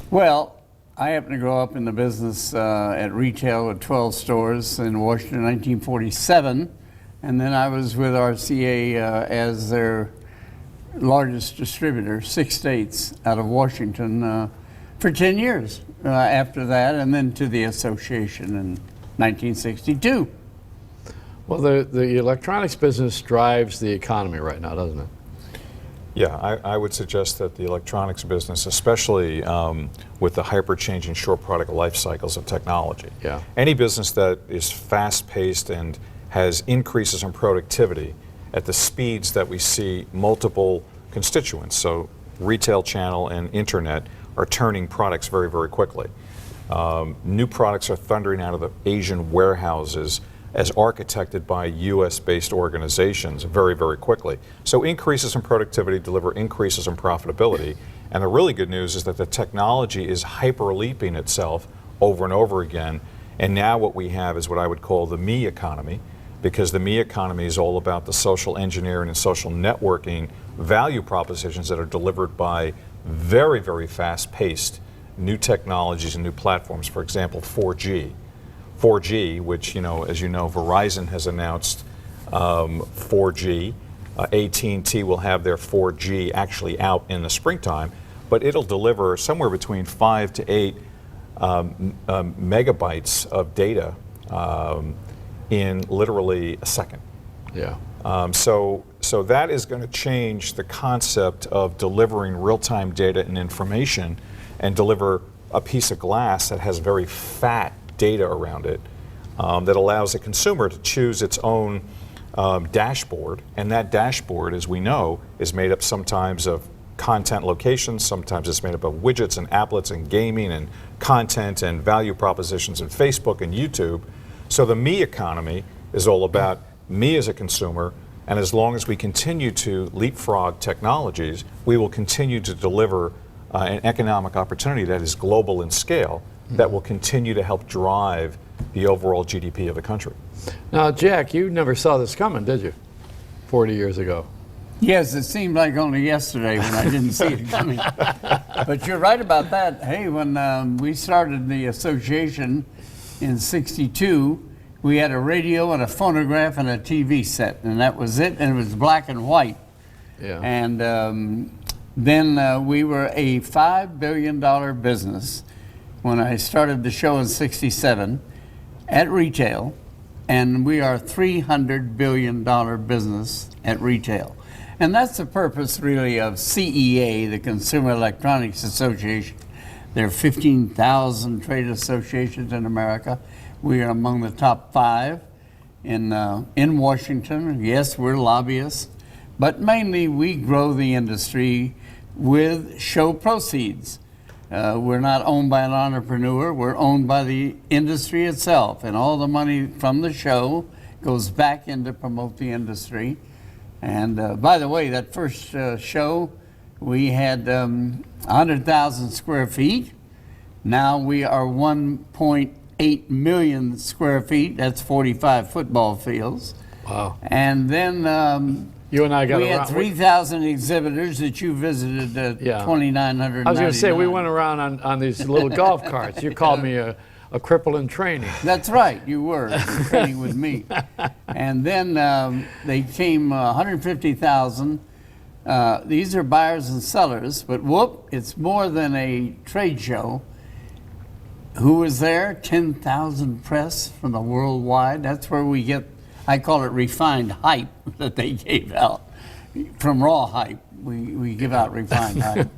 Well, I happened to grow up in the business at retail with 12 stores in Washington in 1947, and then I was with RCA as their largest distributor, 6 states out of Washington, for 10 years after that, and then to the association in 1962. Well, the electronics business drives the economy right now, doesn't it? Yeah, I would suggest that the electronics business, especially with the hyper-changing short product life cycles of technology, any business that is fast-paced and has increases in productivity at the speeds that we see multiple constituents, so retail channel and internet, are turning products very, very quickly. New products are thundering out of the Asian warehouses as architected by US-based organizations very, very quickly. So increases in productivity deliver increases in profitability, and the really good news is that the technology is hyper-leaping itself over and over again, and now what we have is what I would call the me economy, because the me economy is all about the social engineering and social networking value propositions that are delivered by very, very fast-paced new technologies and new platforms. For example, 4G. 4G, which, as you know, Verizon has announced 4G AT&T will have their 4G actually out in the springtime, but it'll deliver somewhere between 5 to 8 megabytes of data in literally a second. Yeah. So that is going to change the concept of delivering real-time data and information, and deliver a piece of glass that has very fat data around it that allows the consumer to choose its own dashboard. And that dashboard, as we know, is made up sometimes of content locations, sometimes it's made up of widgets and applets and gaming and content and value propositions and Facebook and YouTube. So the me economy is all about me as a consumer, and as long as we continue to leapfrog technologies, we will continue to deliver an economic opportunity that is global in scale, that will continue to help drive the overall GDP of the country. Now, Jack, you never saw this coming, did you? 40 years ago. Yes, it seemed like only yesterday when I didn't see it coming. But you're right about that. Hey, when we started the association in '62, we had a radio and a phonograph and a TV set, and that was it, and it was black and white. Yeah. And then we were a $5 billion business when I started the show in '67 at retail, and we are a $300 billion business at retail. And that's the purpose, really, of CEA, the Consumer Electronics Association. There are 15,000 trade associations in America. We are among the top 5 in Washington. Yes, we're lobbyists, but mainly we grow the industry with show proceeds. We're not owned by an entrepreneur. We're owned by the industry itself, and all the money from the show goes back in to promote the industry. And by the way, that first show, we had 100,000 square feet. Now we are 1.8 million square feet. That's 45 football fields. Wow. And then you and I got we had around. 3,000 exhibitors that you visited at 2,999. I was going to say, we went around on these little golf carts. You called me a cripple in training. That's right, you were training with me. And then they came 150,000. These are buyers and sellers, but whoop, it's more than a trade show. Who was there? 10,000 press from the worldwide. That's where we get, I call it refined hype that they gave out. From raw hype, we give out refined hype.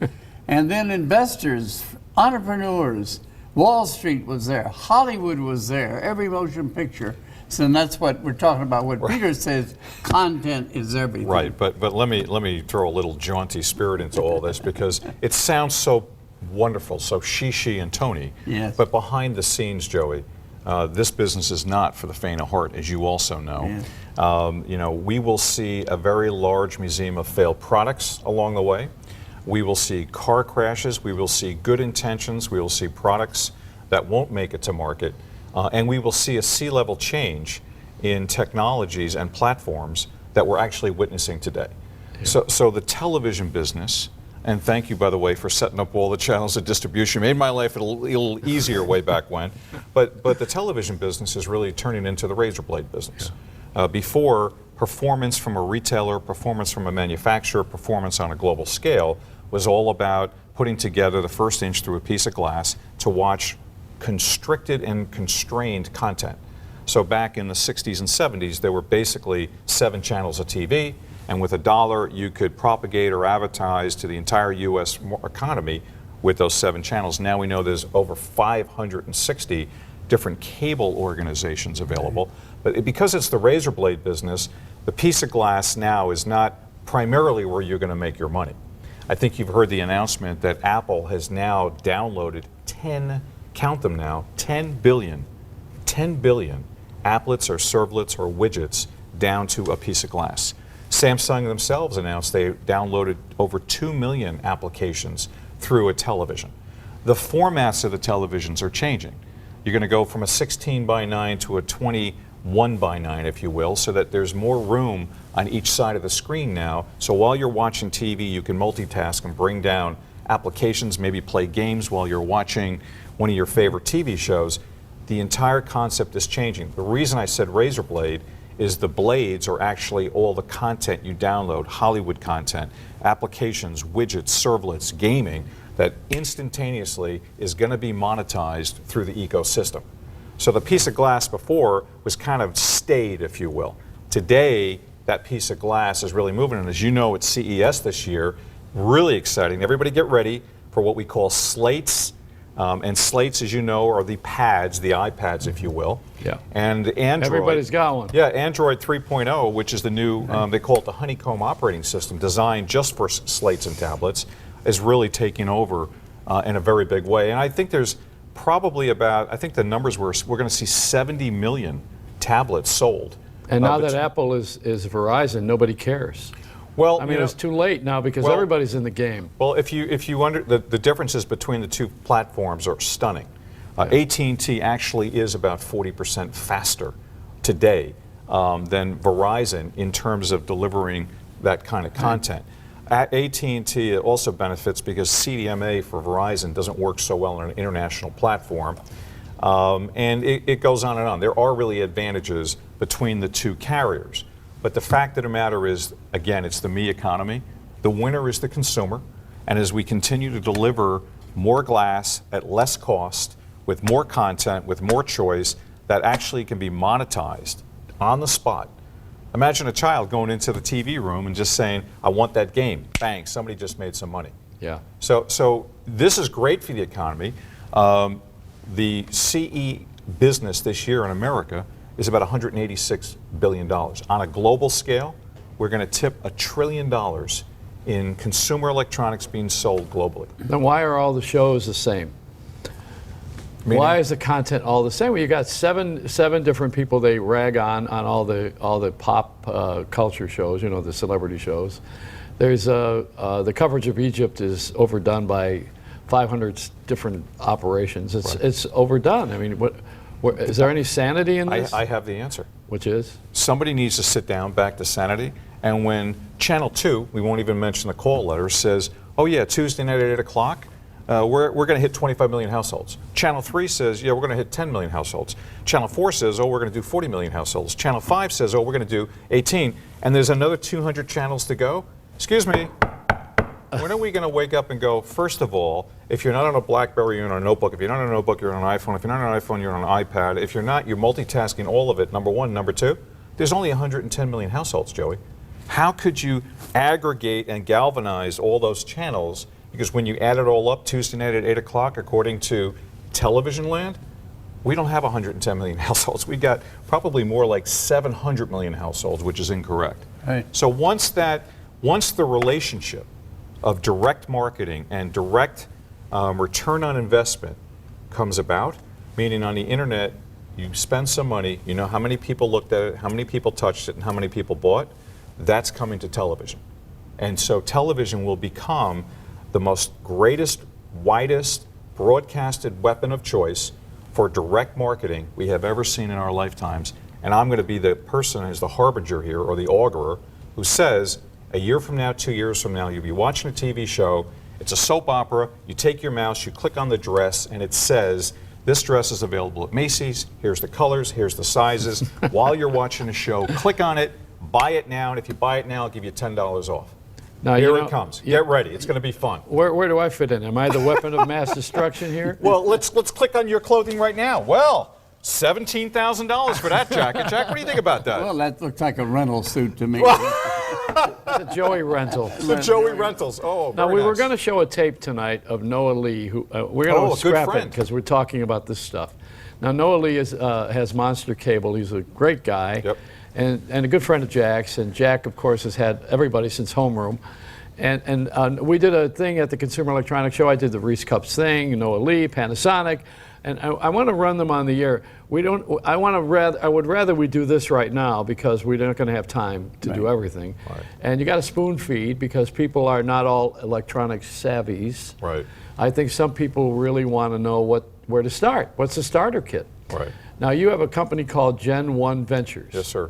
And then investors, entrepreneurs, Wall Street was there, Hollywood was there, every motion picture. So that's what we're talking about. What Peter says, content is everything. Right, but let me throw a little jaunty spirit into all this, because it sounds so wonderful, so she and Tony. Yes. But behind the scenes, Joey, this business is not for the faint of heart, as you also know. Yes. You know, we will see a very large museum of failed products along the way. We will see car crashes, we will see good intentions, we will see products that won't make it to market, and we will see a sea-level change in technologies and platforms that we're actually witnessing today. Yeah. So the television business, and thank you, by the way, for setting up all the channels of distribution, made my life a little easier way back when, but the television business is really turning into the razor blade business. Yeah. Before, performance from a retailer, performance from a manufacturer, performance on a global scale was all about putting together the first inch through a piece of glass to watch constricted and constrained content. So back in the 60s and 70s, there were basically 7 channels of TV, and with $1 you could propagate or advertise to the entire US economy with those 7 channels. Now we know there's over 560 different cable organizations available. But because it's the razor blade business, the piece of glass now is not primarily where you're going to make your money. I think you've heard the announcement that Apple has now downloaded count them now, 10 billion applets or servlets or widgets down to a piece of glass. Samsung themselves announced they downloaded over 2 million applications through a television. The formats of the televisions are changing. You're going to go from a 16:9 to a 21:9, if you will, so that there's more room on each side of the screen now. So while you're watching TV, you can multitask and bring down applications, maybe play games while you're watching one of your favorite TV shows. The entire concept is changing. The reason I said razor blade is the blades are actually all the content you download, Hollywood content, applications, widgets, servlets, gaming, that instantaneously is going to be monetized through the ecosystem. So the piece of glass before was kind of stayed, if you will. Today, that piece of glass is really moving, and as you know, at CES this year, really exciting. Everybody get ready for what we call slates. And slates, as you know, are the pads, the iPads, if you will. Yeah. And Android. Everybody's got one. Yeah, Android 3.0, which is the new, they call it the honeycomb operating system, designed just for slates and tablets, is really taking over in a very big way. And I think there's probably about, I think the numbers we're going to see 70 million tablets sold. And now that Apple is Verizon, nobody cares. Well, I mean, it's too late now because everybody's in the game. Well, if you the differences between the two platforms are stunning. AT&T actually is about 40% faster today than Verizon in terms of delivering that kind of content. AT&T also benefits because CDMA for Verizon doesn't work so well on an international platform. And it goes on and on. There are really advantages between the two carriers. But the fact of the matter is, again, it's the me economy. The winner is the consumer. And as we continue to deliver more glass at less cost, with more content, with more choice, that actually can be monetized on the spot. Imagine a child going into the TV room and just saying, I want that game. Bang, somebody just made some money. Yeah. So this is great for the economy. The CE business this year in America is about $186 billion. On a global scale, we're going to tip $1 trillion in consumer electronics being sold globally. Then why are all the shows the same? Meaning? Why is the content all the same? Well, you got seven different people they rag on all the pop culture shows, you know, the celebrity shows. There's the coverage of Egypt is overdone by 500 different operations. It's overdone. I mean, is there any sanity in this? I have the answer. Which is? Somebody needs to sit down back to sanity, and when Channel 2, we won't even mention the call letter, says, oh yeah, Tuesday night at 8 o'clock, we're going to hit 25 million households. Channel 3 says, yeah, we're going to hit 10 million households. Channel 4 says, oh, we're going to do 40 million households. Channel 5 says, oh, we're going to do 18. And there's another 200 channels to go. Excuse me. When are we going to wake up and go, first of all, if you're not on a BlackBerry, you're on a notebook. If you're not on a notebook, you're on an iPhone. If you're not on an iPhone, you're on an iPad. If you're not, you're multitasking all of it, number one. Number two, there's only 110 million households, Joey. How could you aggregate and galvanize all those channels? Because when you add it all up, Tuesday night at 8 o'clock, according to Television Land, we don't have 110 million households. We got probably more like 700 million households, which is incorrect. Right. So once the relationship of direct marketing and direct return on investment comes about, meaning on the internet, you spend some money, you know how many people looked at it, how many people touched it, and how many people bought, that's coming to television. And so television will become the most greatest, widest, broadcasted weapon of choice for direct marketing we have ever seen in our lifetimes. And I'm going to be the person who's the harbinger here, or the augurer, who says, a year from now, 2 years from now, you'll be watching a TV show, it's a soap opera, you take your mouse, you click on the dress, and it says, this dress is available at Macy's, here's the colors, here's the sizes. While you're watching a show, click on it, buy it now, and if you buy it now, I'll give you $10 off. Now, Here it comes. Get ready. It's going to be fun. Where do I fit in? Am I the weapon of mass destruction here? Well, let's click on your clothing right now. Well, $17,000 for that jacket. Jack, what do you think about that? Well, that looks like a rental suit to me. It's a Joey rental. The Joey Rentals. Oh, now, very we were nice. going to show a tape tonight of Noah Lee, who we're going to scrap it because we're talking about this stuff. Now, Noah Lee has Monster Cable. He's a great guy. Yep. And a good friend of Jack's, and Jack, of course, has had everybody since homeroom. And we did a thing at the Consumer Electronics Show. I did the Reese Cups thing, Noah Lee, Panasonic, and I want to run them on the air. I would rather we do this right now because we're not going to have time to do everything. Right. And you got to spoon feed because people are not all electronic savvies. Right. I think some people really want to know where to start. What's the starter kit? Right. Now you have a company called Gen 1 Ventures. Yes, sir.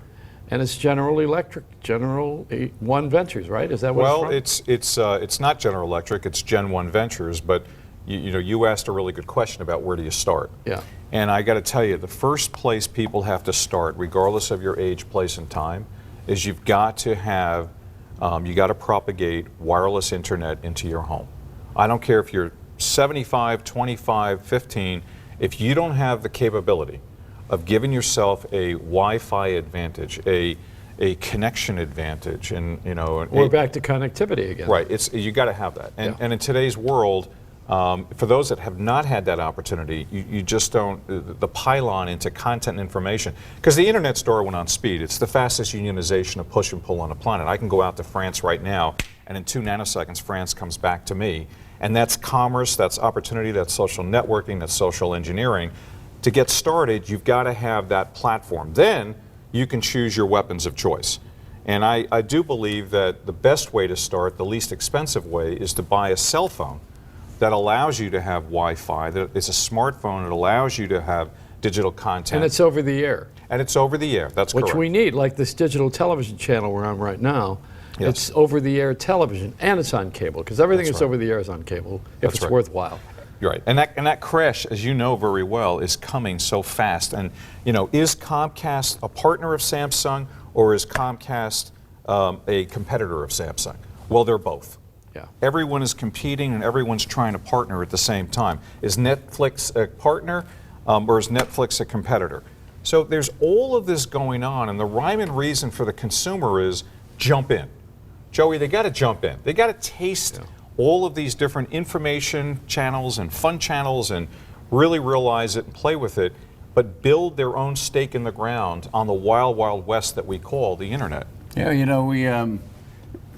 And it's General Electric, General 1 Ventures, right? Is that what Well, it's from? it's not General Electric, it's Gen 1 Ventures, but you asked a really good question about where do you start. Yeah. And I got to tell you, the first place people have to start, regardless of your age, place, and time, is you've got to have, you got to propagate wireless internet into your home. I don't care if you're 75, 25, 15, if you don't have the capability of giving yourself a Wi-Fi advantage, a connection advantage, and we're back to connectivity again. Right, you got to have that. And in today's world, for those that have not had that opportunity, you just don't, the pylon into content and information, because the internet store went on speed. It's the fastest unionization of push and pull on the planet. I can go out to France right now, and in 2 nanoseconds, France comes back to me. And that's commerce, that's opportunity, that's social networking, that's social engineering. To get started, you've got to have that platform. Then you can choose your weapons of choice. And I do believe that the best way to start, the least expensive way, is to buy a cell phone that allows you to have Wi-Fi, that it's a smartphone that allows you to have digital content. And it's over the air. And it's over the air, that's correct. Which we need, like this digital television channel we're on right now. Yes. It's over-the-air television, and it's on cable, because everything That's that's right. over the air is on cable, if it's right. worthwhile. You're right, and that crash, as you know very well, is coming so fast. And is Comcast a partner of Samsung, or is Comcast a competitor of Samsung? Well, they're both. Yeah. Everyone is competing, and everyone's trying to partner at the same time. Is Netflix a partner, or is Netflix a competitor? So there's all of this going on, and the rhyme and reason for the consumer is jump in. Joey, they got to jump in. They got to taste all of these different information channels and fun channels and really realize it and play with it, but build their own stake in the ground on the wild, wild west that we call the internet. Yeah, we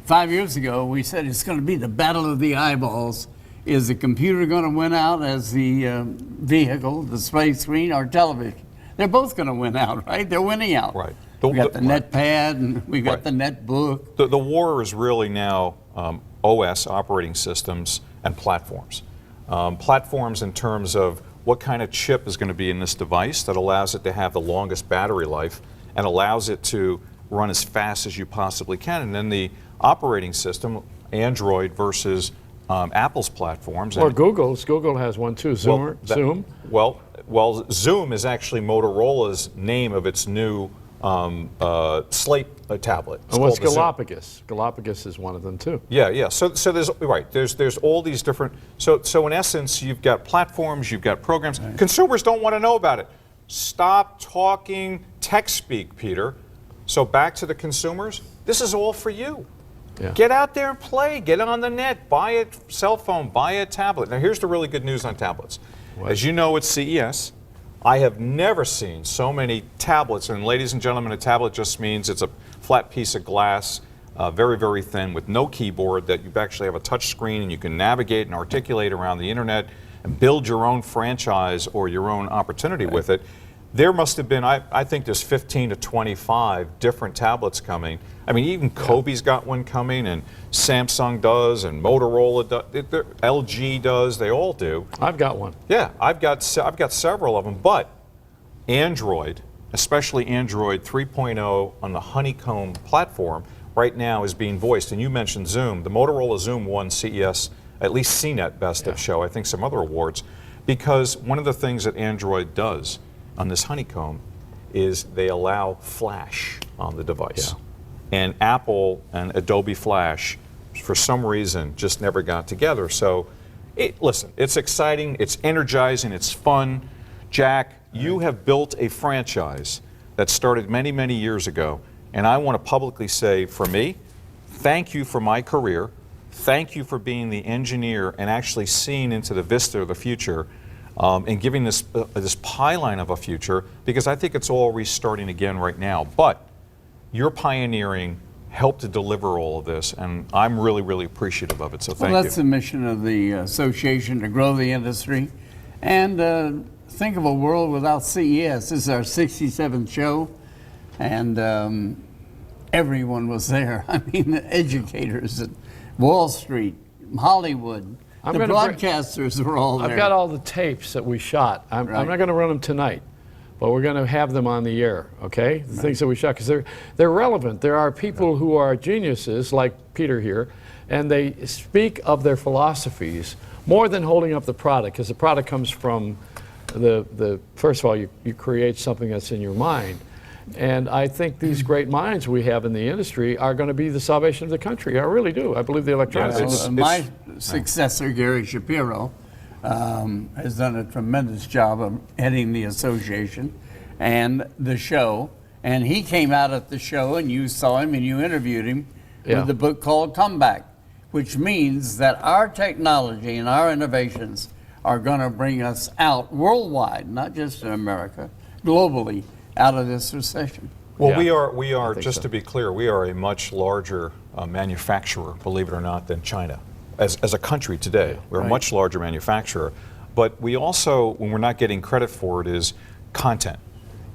5 years ago we said it's going to be the battle of the eyeballs. Is the computer going to win out as the vehicle, the display screen, or television? They're both going to win out, right? They're winning out. Right. We got the NetPad and we got the NetBook. The war is really now OS, operating systems, and platforms. Platforms in terms of what kind of chip is going to be in this device that allows it to have the longest battery life and allows it to run as fast as you possibly can. And then the operating system, Android versus Apple's platforms. Or Google's. Google has one too, Zoom. Well, Zoom is actually Motorola's name of its new Slate tablet. And what's Galapagos? Galapagos is one of them too. Yeah. So there's all these different. So in essence, you've got platforms, you've got programs. Right. Consumers don't want to know about it. Stop talking tech speak, Peter. So back to the consumers. This is all for you. Yeah. Get out there and play. Get on the net. Buy a cell phone. Buy a tablet. Now here's the really good news on tablets. What? As you know, at CES. I have never seen so many tablets, and ladies and gentlemen, a tablet just means it's a flat piece of glass, very, very thin, with no keyboard, that you actually have a touch screen and you can navigate and articulate around the internet and build your own franchise or your own opportunity with it. There must have been, I think there's 15 to 25 different tablets coming. I mean, even Kobe's got one coming, and Samsung does, and Motorola does, LG does, they all do. I've got one. Yeah, I've got several of them, but Android, especially Android 3.0 on the Honeycomb platform, right now is being voiced. And you mentioned Zoom. The Motorola Zoom won CES, at least CNET Best of Show, I think some other awards, because one of the things that Android does on this Honeycomb is they allow Flash on the device. Yeah. And Apple and Adobe Flash, for some reason, just never got together. So, listen, it's exciting, it's energizing, it's fun. Jack, you have built a franchise that started many, many years ago. And I want to publicly say, for me, thank you for my career. Thank you for being the engineer and actually seeing into the vista of the future. And giving this pie-line of a future, because I think it's all restarting again right now. But your pioneering helped to deliver all of this, and I'm really, really appreciative of it, so thank you. Well, that's the mission of the association, to grow the industry. And think of a world without CES. This is our 67th show, and everyone was there. I mean, the educators at Wall Street, Hollywood, the broadcasters were all there. I've got all the tapes that we shot. I'm not going to run them tonight, but we're going to have them on the air, okay? The things that we shot, because they're relevant. There are people who are geniuses, like Peter here, and they speak of their philosophies more than holding up the product, because the product comes from first of all, you create something that's in your mind. And I think these great minds we have in the industry are going to be the salvation of the country. I really do. I believe the electronics. My successor, Gary Shapiro, has done a tremendous job of heading the association and the show. And he came out at the show, and you saw him and you interviewed him with the book called Comeback, which means that our technology and our innovations are going to bring us out worldwide, not just in America, globally, out of this recession. Well, we are just to be clear, we are a much larger manufacturer, believe it or not, than China. As a country today, we're a much larger manufacturer. But we also, when we're not getting credit for it, is content.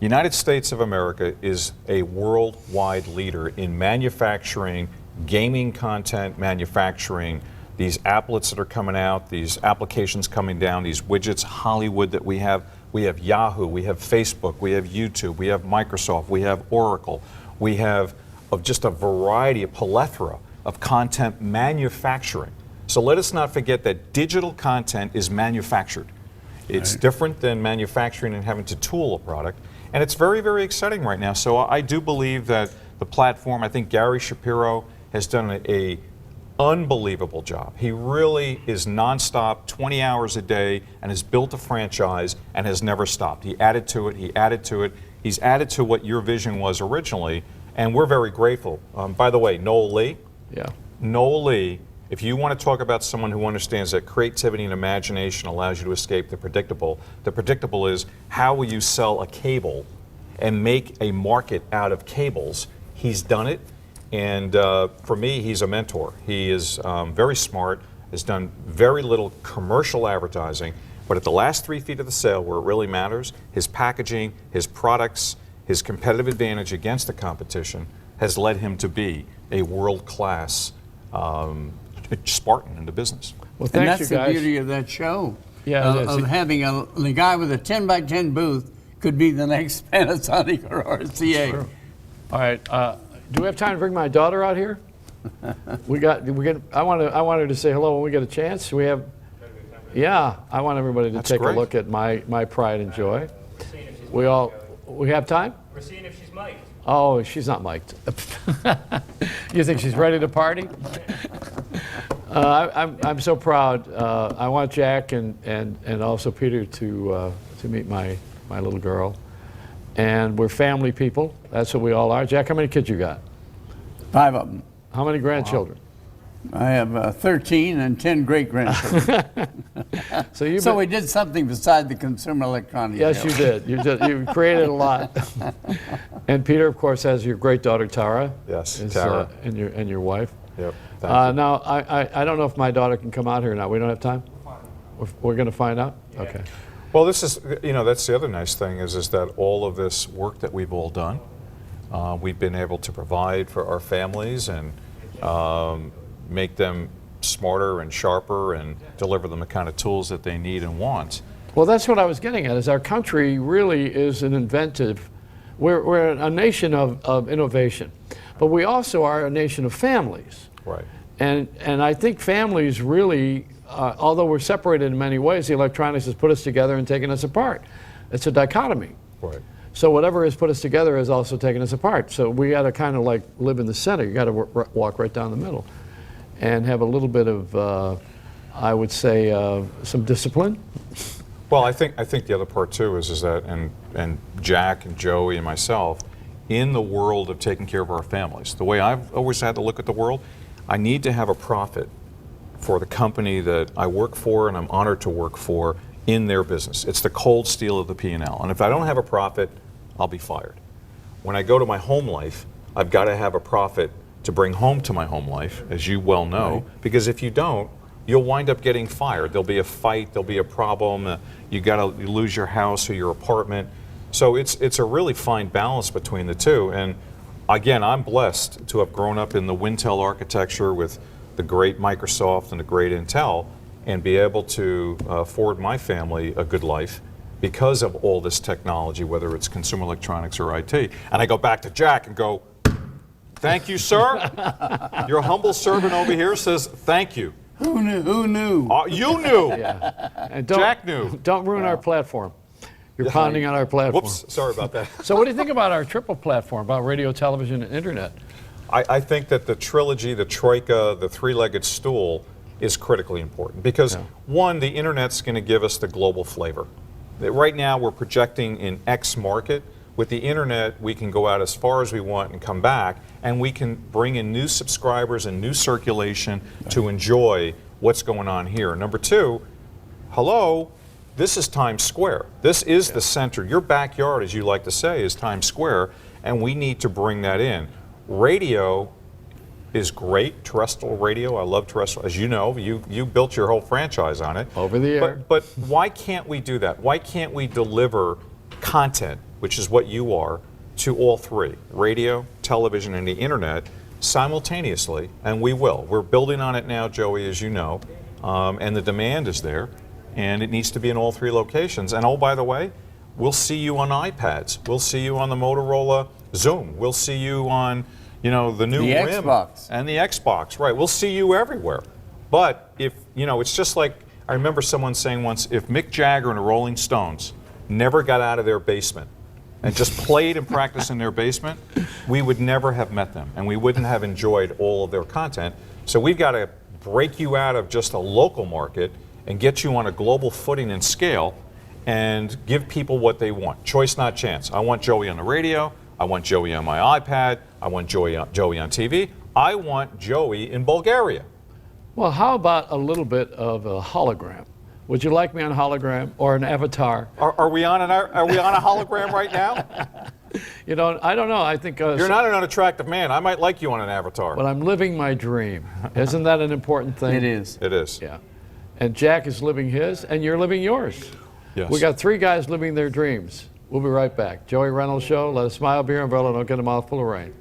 United States of America is a worldwide leader in manufacturing gaming content, manufacturing these applets that are coming out, these applications coming down, these widgets, Hollywood that we have. We have Yahoo, we have Facebook, we have YouTube, we have Microsoft, we have Oracle. We have just a variety, a plethora of content manufacturing. So let us not forget that digital content is manufactured. It's different than manufacturing and having to tool a product. And it's very, very exciting right now. So I do believe that the platform, I think Gary Shapiro has done a unbelievable job. He really is nonstop, 20 hours a day, and has built a franchise and has never stopped. He added to it, he added to it. He's added to what your vision was originally, and we're very grateful. By the way, Noel Lee. Noel Lee, if you want to talk about someone who understands that creativity and imagination allows you to escape the predictable is how will you sell a cable and make a market out of cables? He's done it. And for me, he's a mentor. He is very smart, has done very little commercial advertising, but at the last 3 feet of the sale where it really matters, his packaging, his products, his competitive advantage against the competition has led him to be a world-class Spartan in the business. Well, and that's the beauty of that show. Of having a guy with a 10 by 10 booth could be the next Panasonic or RCA. Sure. All right. Do we have time to bring my daughter out here? I want her to say hello when we get a chance. We have. Yeah, I want everybody to take a look at my pride and joy. We have time? We're seeing if she's mic'd. Oh, she's not mic'd. You think she's ready to party? I'm so proud. I want Jack and also Peter to meet my little girl. And we're family people. That's what we all are. Jack, how many kids you got? 5 of them. How many grandchildren? I have 13 and 10 great-grandchildren. So we did something beside the consumer electronics. Yes, you did. You created a lot. And Peter, of course, has your great daughter Tara. Yes, Tara. And your wife. Yep. Now, I don't know if my daughter can come out here or not. We don't have time? We're going to find out? Yeah. Okay. Well, this is, that's the other nice thing is that all of this work that we've all done, we've been able to provide for our families and make them smarter and sharper and deliver them the kind of tools that they need and want. Well, that's what I was getting at, is our country really is an inventive, we're a nation of innovation, but we also are a nation of families. Right. And I think families really, although we're separated in many ways, the electronics has put us together and taken us apart. It's a dichotomy. Right. So whatever has put us together has also taken us apart. So we got to kind of like live in the center. You got to walk right down the middle and have a little bit of, I would say, some discipline. Well, I think the other part too is that, and Jack and Joey and myself, in the world of taking care of our families, the way I've always had to look at the world, I need to have a profit for the company that I work for and I'm honored to work for in their business. It's the cold steel of the P&L. And if I don't have a profit, I'll be fired. When I go to my home life, I've got to have a profit to bring home to my home life, as you well know, because if you don't, you'll wind up getting fired. There'll be a fight, there'll be a problem, you lose your house or your apartment. So it's a really fine balance between the two. And again, I'm blessed to have grown up in the Wintel architecture with the great Microsoft and the great Intel, and be able to afford my family a good life because of all this technology, whether it's consumer electronics or IT. And I go back to Jack and go, thank you, sir. Your humble servant over here says thank you. Who knew? Who knew? You knew. Yeah. And Jack knew. Don't ruin our platform. You're pounding on our platform. Whoops, sorry about that. So what do you think about our triple platform, about radio, television, and internet? I think that the trilogy, the troika, the three-legged stool is critically important because, one, the internet's going to give us the global flavor. Right now, we're projecting in X market. With the internet, we can go out as far as we want and come back, and we can bring in new subscribers and new circulation to enjoy what's going on here. Number two, hello, this is Times Square. This is the center. Your backyard, as you like to say, is Times Square, and we need to bring that in. Radio is great, terrestrial radio. I love terrestrial. As you know, you built your whole franchise on it. Over the air. But why can't we do that? Why can't we deliver content, which is what you are, to all three, radio, television, and the internet, simultaneously? And we will. We're building on it now, Joey, as you know, and the demand is there, and it needs to be in all three locations. And oh, by the way, we'll see you on iPads. We'll see you on the Motorola Zoom. We'll see you on, you know, the new Rim Xbox. and the Xbox. Right. We'll see you everywhere. But if, you know, it's just like, I remember someone saying once, if Mick Jagger and the Rolling Stones never got out of their basement and just played and practiced in their basement, we would never have met them, and we wouldn't have enjoyed all of their content. So we've got to break you out of just a local market and get you on a global footing and scale and give people what they want. Choice, not chance. I want Joey on the radio. I want Joey on my iPad. I want Joey on TV. I want Joey in Bulgaria. Well, how about a little bit of a hologram? Would you like me on hologram or an avatar? Are we on a hologram right now? You know, I don't know. I think you're not an unattractive man. I might like you on an avatar. But I'm living my dream. Isn't that an important thing? It is. It is. Yeah. And Jack is living his, and you're living yours. Yes. We got three guys living their dreams. We'll be right back. Joey Reynolds Show. Let a smile be your umbrella. Don't get a mouthful of rain.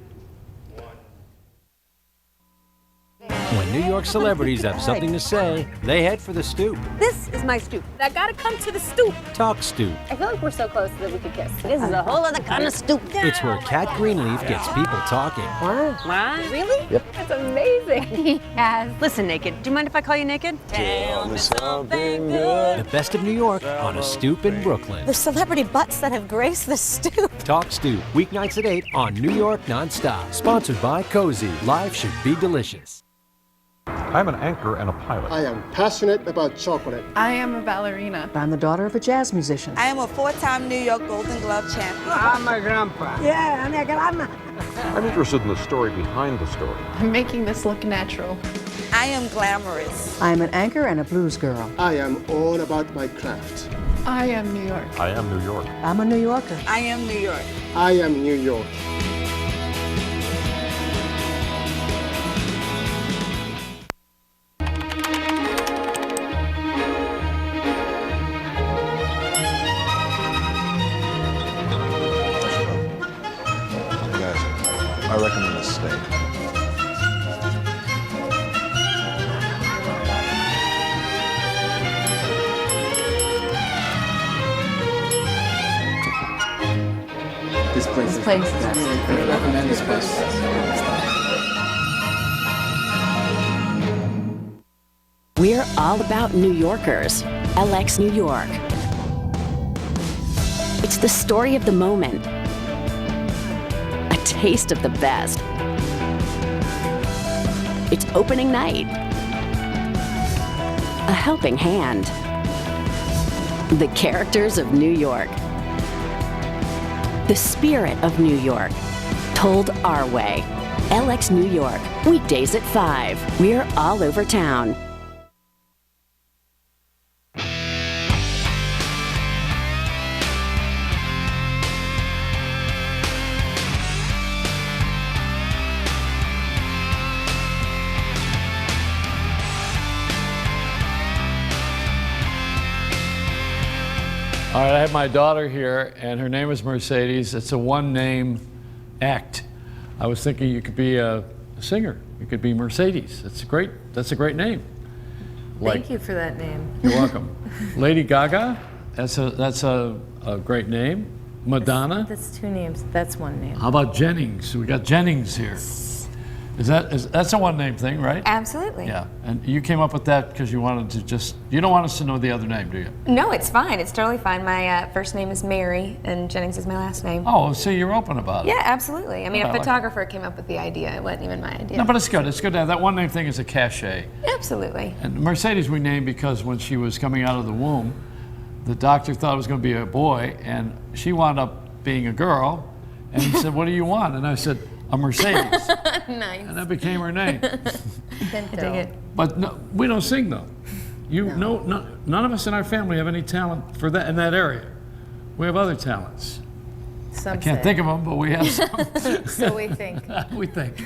When New York celebrities have something to say, they head for the stoop. This is my stoop. I gotta come to the stoop. Talk Stoop. I feel like we're so close that we could kiss. This is a whole other kind of stoop. It's where Cat Greenleaf gets people talking. What? Really? Yep. That's amazing. Yes. Listen, Naked, do you mind if I call you Naked? Tell me something good. The best of New York on a stoop in Brooklyn. The celebrity butts that have graced the stoop. Talk Stoop, weeknights at 8 on New York Nonstop. Sponsored by Cozy. Life should be delicious. I'm an anchor and a pilot. I am passionate about chocolate. I am a ballerina. I'm the daughter of a jazz musician. I am a 4-time New York Golden Glove champion. I'm my grandpa. Yeah, I'm a grandma. I'm interested in the story behind the story. I'm making this look natural. I am glamorous. I'm an anchor and a blues girl. I am all about my craft. I am New York. I am New York. I'm a New Yorker. I am New York. I am New York. I recommend a steak. This place is really great. I recommend this place. We're all about New Yorkers. LX New York. It's the story of the moment. A taste of the best. It's opening night. A helping hand. The characters of New York. The spirit of New York. Told our way. LX New York. Weekdays at 5. We're all over town. All right, I have my daughter here, and her name is Mercedes. It's a one-name act. I was thinking you could be a singer. You could be Mercedes. That's a great name. Thank you for that name. You're welcome. Lady Gaga, that's a great name. Madonna. That's two names. That's one name. How about Jennings? We got Jennings here. That's a one-name thing, right? Absolutely. Yeah, and you came up with that because you wanted to you don't want us to know the other name, do you? No, it's fine. It's totally fine. My first name is Mary, and Jennings is my last name. Oh, so you're open about it. Yeah, absolutely. I mean, I a like photographer came up with the idea. It wasn't even my idea. No, but it's good. It's good to have that one-name thing is a cachet. Absolutely. And Mercedes we named because when she was coming out of the womb, the doctor thought it was going to be a boy, and she wound up being a girl, and he said, what do you want? And I said, a Mercedes. Nice. And that became her name. I dig it. But no, we don't sing though. None of us in our family have any talent for that in that area. We have other talents. I can't think of them, but we have some. So we think. We think.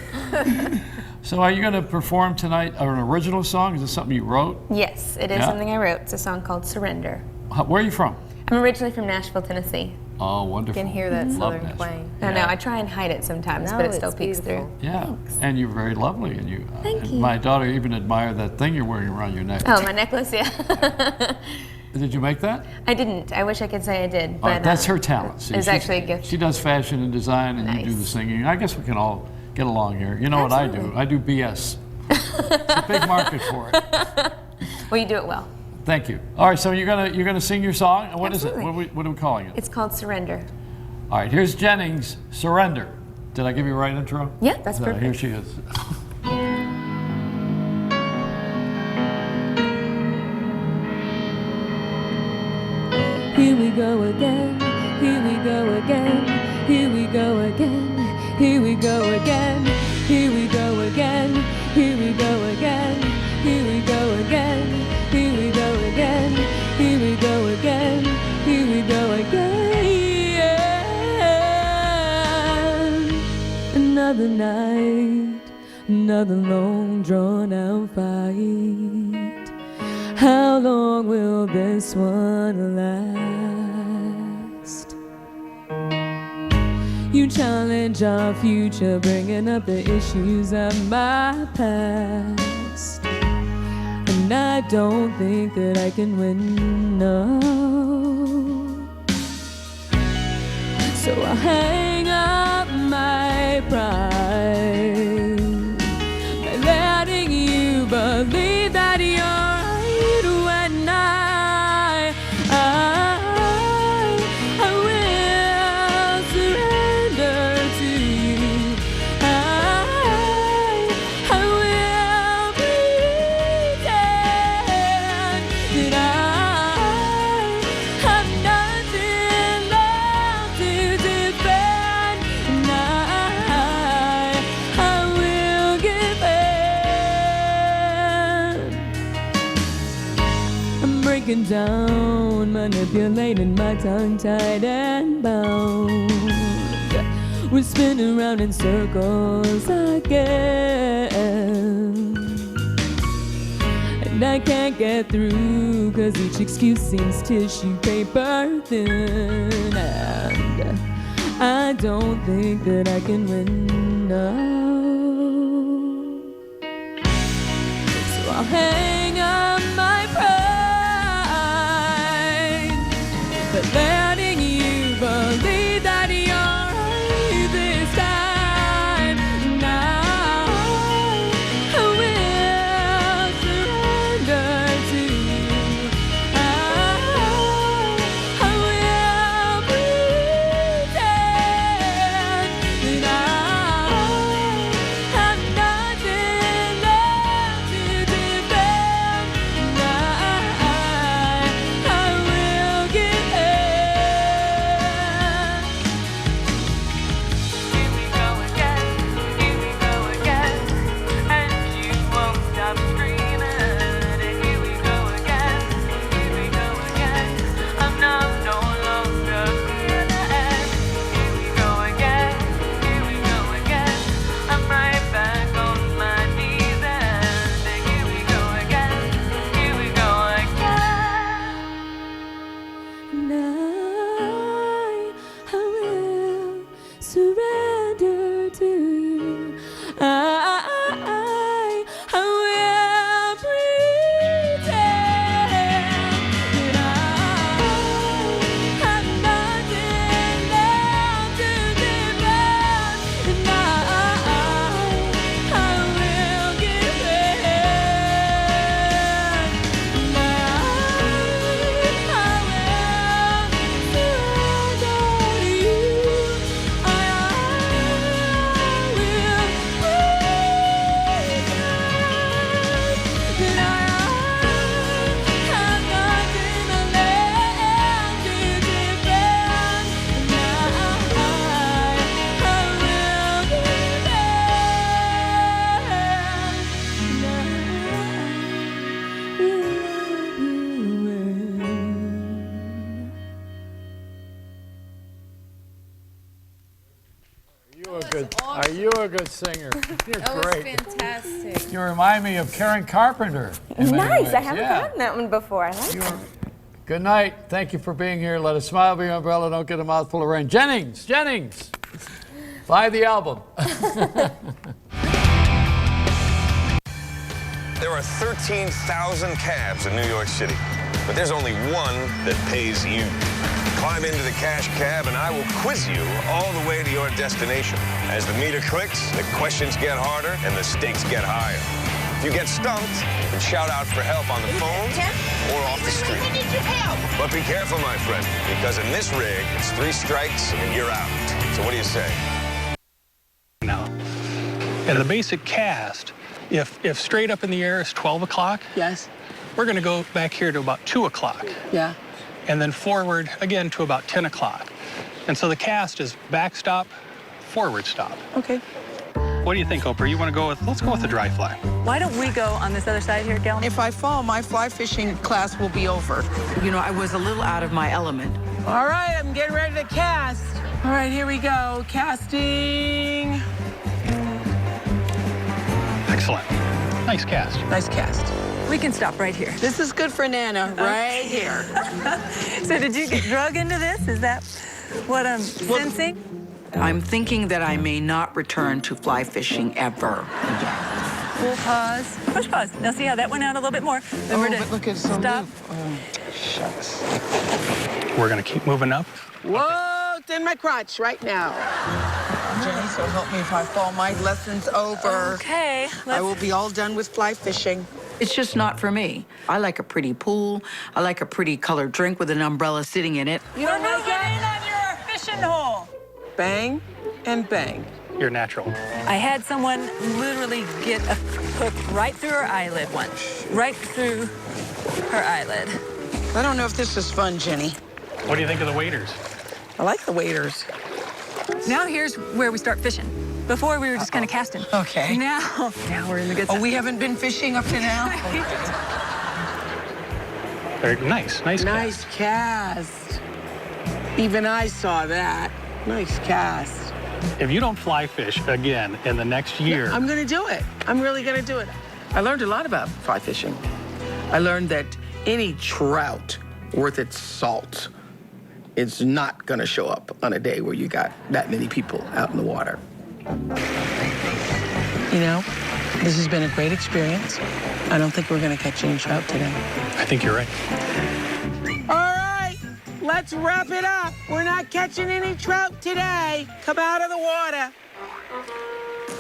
So are you going to perform tonight an original song? Is this something you wrote? Yes, it is something I wrote. It's a song called Surrender. Where are you from? I'm originally from Nashville, Tennessee. Oh, wonderful. You can hear that southern twang. I know, I try and hide it sometimes, No, but it still it's peeks beautiful. through. Yeah, Thanks. and you're very lovely. And you. Thank you. My daughter even admired that thing you're wearing around your neck. Oh, my necklace, yeah. Did you make that? I didn't. I wish I could say I did, but that's her talent. See, it's actually a gift. She does fashion and design, and you do the singing. I guess we can all get along here. You know what I do? I do BS. It's a big market for it. Well, you do it well. Thank you. All right, so you're gonna sing your song. And what Absolutely. is it? What are we calling it? It's called Surrender. All right, here's Jennings, Surrender. Did I give you the right intro? Yeah, that's perfect. Here she is. Here we go again, here we go again, here we go again, here we go again, here we go again, here we go again, here we go again, here we go again, here we go again, here we go again. Another night, another long drawn out fight. How long will this one last? You challenge our future, bringing up the issues of my past. And I don't think that I can win, no. So I'll hang up my pride by letting you believe that you're right when I will surrender to you. I will pretend that I have nothing left to defend, and I will give in. I'm breaking down, manipulating my tongue tied and bound. We're spinning around in circles again, and I can't get through, 'cause each excuse seems tissue paper thin. And I don't think that I can win, no. So I'll hang up my pride, but letting you believe that you're right this time. Now I will surrender to you. I will pretend that I good singer. You're That great. was fantastic. You remind me of Karen Carpenter. in many Nice. ways. I haven't Yeah. gotten that one before. I like that. Good night. Thank you for being here. Let a smile be your umbrella. Don't get a mouthful of rain. Jennings, buy the album. There are 13,000 cabs in New York City, but there's only one that pays you. Climb into the cash cab and I will quiz you all the way to your destination. As the meter clicks, the questions get harder and the stakes get higher. If you get stumped, then shout out for help on the phone or off the street. But be careful, my friend, because in this rig, it's 3 strikes and you're out. So what do you say? Now, and the basic cast, if straight up in the air is 12 o'clock, yes, we're going to go back here to about 2 o'clock. Yeah. And then forward again to about 10 o'clock. And so the cast is backstop, forward stop. Okay. What do you think, Oprah? You want to go with, let's go with the dry fly. Why don't we go on this other side here, Gail? If I fall, my fly fishing class will be over. You know, I was a little out of my element. All right, I'm getting ready to cast. All right, here we go. Casting. Excellent. Nice cast. Nice cast. We can stop right here. This is good for Nana, right here. So did you get drug into this? Is that what I'm sensing? I'm thinking that I may not return to fly fishing ever. We'll pause. Push pause. Now see how that went out a little bit more. Remember to look at stop. Shucks. We're going to keep moving up. Whoa, it's in my crotch right now. Jenny, so help me if I fall. My lesson's over. Okay. I will be all done with fly fishing. It's just not for me. I like a pretty pool. I like a pretty colored drink with an umbrella sitting in it. You don't like it? In on your fishing hole. Bang and bang. You're natural. I had someone literally get a hook right through her eyelid once. Right through her eyelid. I don't know if this is fun, Jenny. What do you think of the waders? I like the waders. Now here's where we start fishing. Before we were just kind of casting. Okay. Now we're in the good stuff. Oh, we haven't been fishing up to now? Very nice. Nice cast. Even I saw that. Nice cast. If you don't fly fish again in the next year... I'm going to do it. I'm really going to do it. I learned a lot about fly fishing. I learned that any trout worth its salt is not going to show up on a day where you got that many people out in the water. You know, this has been a great experience. I don't think we're going to catch any trout today. I think you're right. All right, let's wrap it up. We're not catching any trout today. Come out of the water.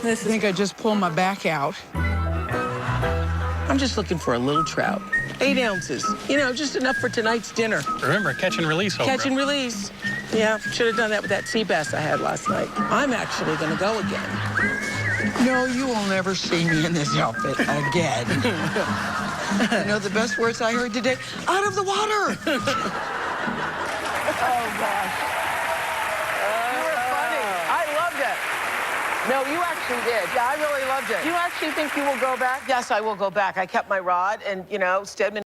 I think I just pulled my back out. I'm just looking for a little trout. 8 ounces. You know, just enough for tonight's dinner. Remember, catch and release, Oprah. Catch and release. Yeah, should have done that with that sea bass I had last night. I'm actually going to go again. No, you will never see me in this outfit again. You know the best words I heard today? Out of the water! Oh, gosh. You were funny. I loved it. No, you actually did. Yeah, I really loved it. You actually think you will go back? Yes, I will go back. I kept my rod, and, you know, Stedman